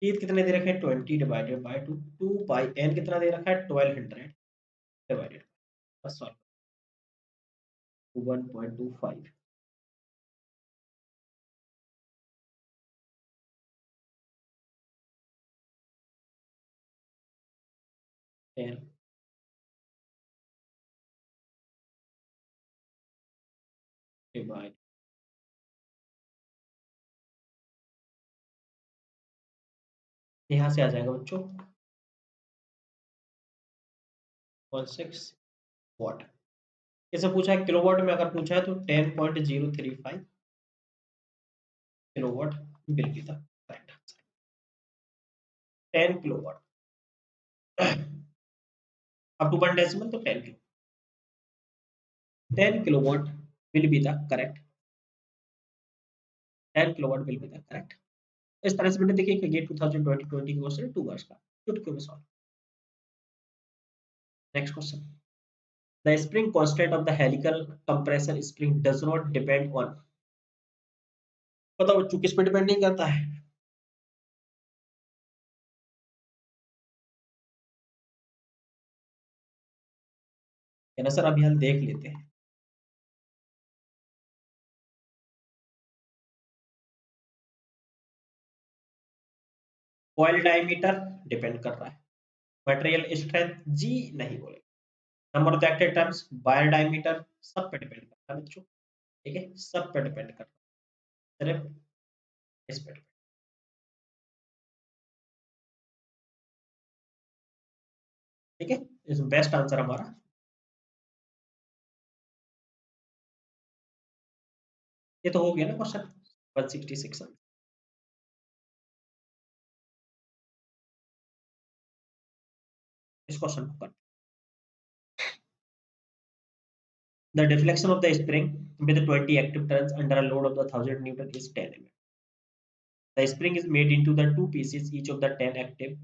टीथ कितने दे रखे हैं 20 डिवाइडेड बाय 2, 2 पाई एन कितना दे रखा है 1200 डिवाइडेड, बस सॉल्व 1.25 एन डिवाइड, यहाँ से आ जाएगा बच्चों 16 वाट। इसे पूछा है किलोवाट में, अगर पूछा है तो 10.035 kilowatt will be the correct answer, 10 kilowatt up to 1 decimal तो 10 kilo, 10 kilowatt will be the correct, 10 kilowatt will be the correct. इस तरह से मैंने देखिए कि ये 2020 के क्वेश्चन 2 मार्क्स का चुटकियों में solve. Next question, the spring constant of the helical compressor spring does not depend on, बताओ बच्चों किस पे डिपेंड नहीं करता है, है ना सर, अभी हम देख लेते हैं। कॉइल डायमीटर डिपेंड कर रहा है, मटेरियल स्ट्रेंथ जी नहीं बोले, number of acted terms, wire diameter, सब पे डिपेंड करता है बच्चों, ठीक है, सब पे डिपेंड करता है, सिर्फ इस पे depend, ठीक है, इस बेस्ट आंसर हमारा। ये तो हो गया ना क्वेश्चन 166, इस क्वेश्चन को कर, the deflection of the spring with 20 active turns under a load of the 1000 Newton is 10 mm. The spring is made into the two pieces, each of the 10 active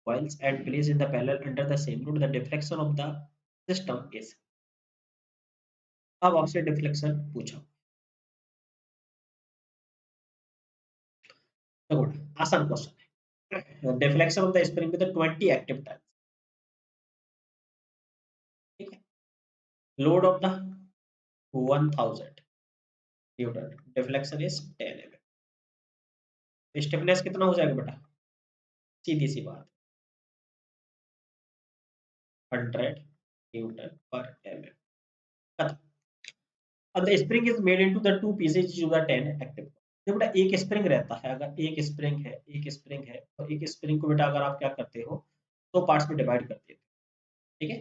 coils, and placed in the parallel under the same load. The deflection of the system is, अब आपसे deflection पूछा, तो आसान question है, deflection of the spring with 20 active turns, ठीक है, load of the 1000 Newton, deflection is 10 mm, stiffness कितना हो जाएगा बेटा, सीधी सी बात 100 न्यूटन पर mm, खत्म। अब the spring is made into the two pieces to the 10 active. जब बेटा एक स्प्रिंग रहता है, अगर एक स्प्रिंग है और एक स्प्रिंग को बेटा अगर आप क्या करते हो, दो पार्ट्स में डिवाइड कर देते हो, ठीक है,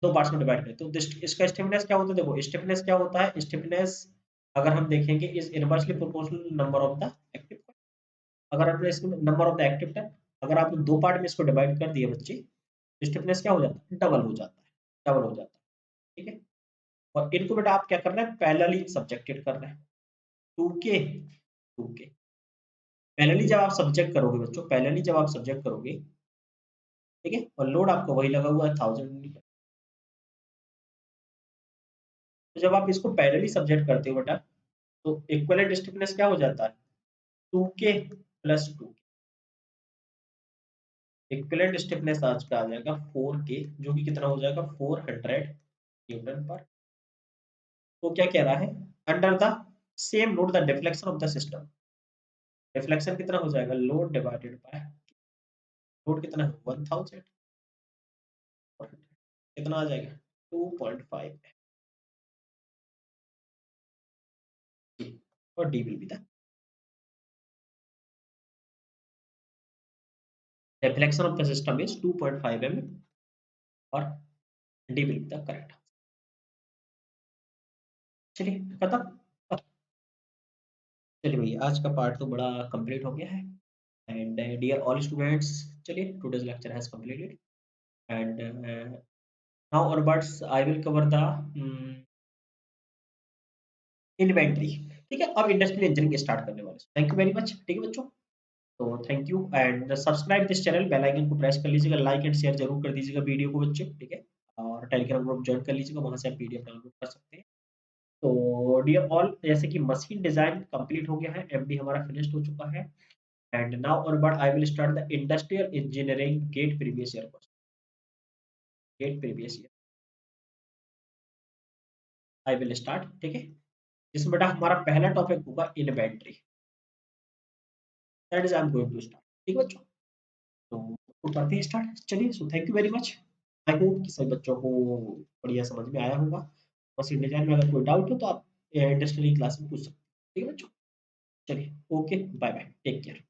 दो पार्ट्स में डिवाइड करते हो, तो इसका स्टिफनेस क्या होता है, देखो स्टिफनेस क्या होता है, स्टिफनेस अगर हम देखेंगे is inversely proportional number of the active. अगर आपने इसमें number of the active turn, अगर आपने दो पार्ट में इसको डिवाइड कर दिए बच्चे, तो स्टिफनेस क्या हो जाता है, डबल हो जाता है, डबल हो जाता है, ठीक है। और इनको बेटा आप क्या कर रहे हैं, पैरेलली सब्जेक्टेड कर रहे हैं, 2K पैरेलली जब आप सब्जेक्ट करोगे बच्चों, पैरेलली जब आप सब्जेक्ट करोगे, ठीक है, और लोड आपको वही लगा हुआ है 1000। तो जब आप इसको पैरेलली सब्जेक्ट करते हो बेटा, तो इक्विवेलेंट स्टिफनेस क्या हो जाता है, 2K प्लस 2। इक्विवेलेंट स्टिफनेस आज का आ जाएगा 4K, जो कि कितना हो जाएगा, 400 न्यूटन पर। तो क्या कह रहा है, under the same load the deflection of the system, deflection कितना हो जाएगा, लोड डिवाइडेड बाय लोड कितना है 1000, कितना आ जाएगा 2.5 और D will be the deflection of the system is 2.5 mm और D will be the correct. चलिए खत्म। चलिए भैया आज का पार्ट तो बड़ा कंप्लीट हो गया है। एंड डियर ऑल स्टूडेंट्स, चलिए today's lecture has completed and now onwards I will cover the inventory. ठीक है, अब इंडस्ट्रियल इंजीनियरिंग स्टार्ट करने वाले। थैंक यू वेरी मच, ठीक है बच्चों। तो thank you and subscribe this channel, bell icon को प्रेस कर लीजिएगा, लाइक एंड शेयर जरूर कर दीजिएगा वीडियो को बच्चे, ठीक है। और टेलीग्राम ग्रुप ज्वाइन कर लीजिएगा, वहां से आप पीडीएफ डाउनलोड कर सकते हैं। तो डियर ऑल, जैसे कि मशीन डिजाइन कंप्लीट हो गया है, एमडी हमारा फिनिश्ड हो चुका है। And now onward I will start the industrial engineering GATE previous year question, GATE previous year I will start, ठीक है। जिसमें बेटा हमारा पहला टॉपिक होगा inventory, that is I am going to start, ठीक है बच्चों। तो करते हैं स्टार्ट, चलिए। So thank you very much. I hope कि सभी बच्चों को बढ़िया समझ में आया होगा। मशीन डिजाइन में अगर कोई डाउट हो तो आप इंडस्ट्रियल क्लास में पूछ सकते हैं, ठीक है बच्चों। चलिए, okay, bye bye, take care.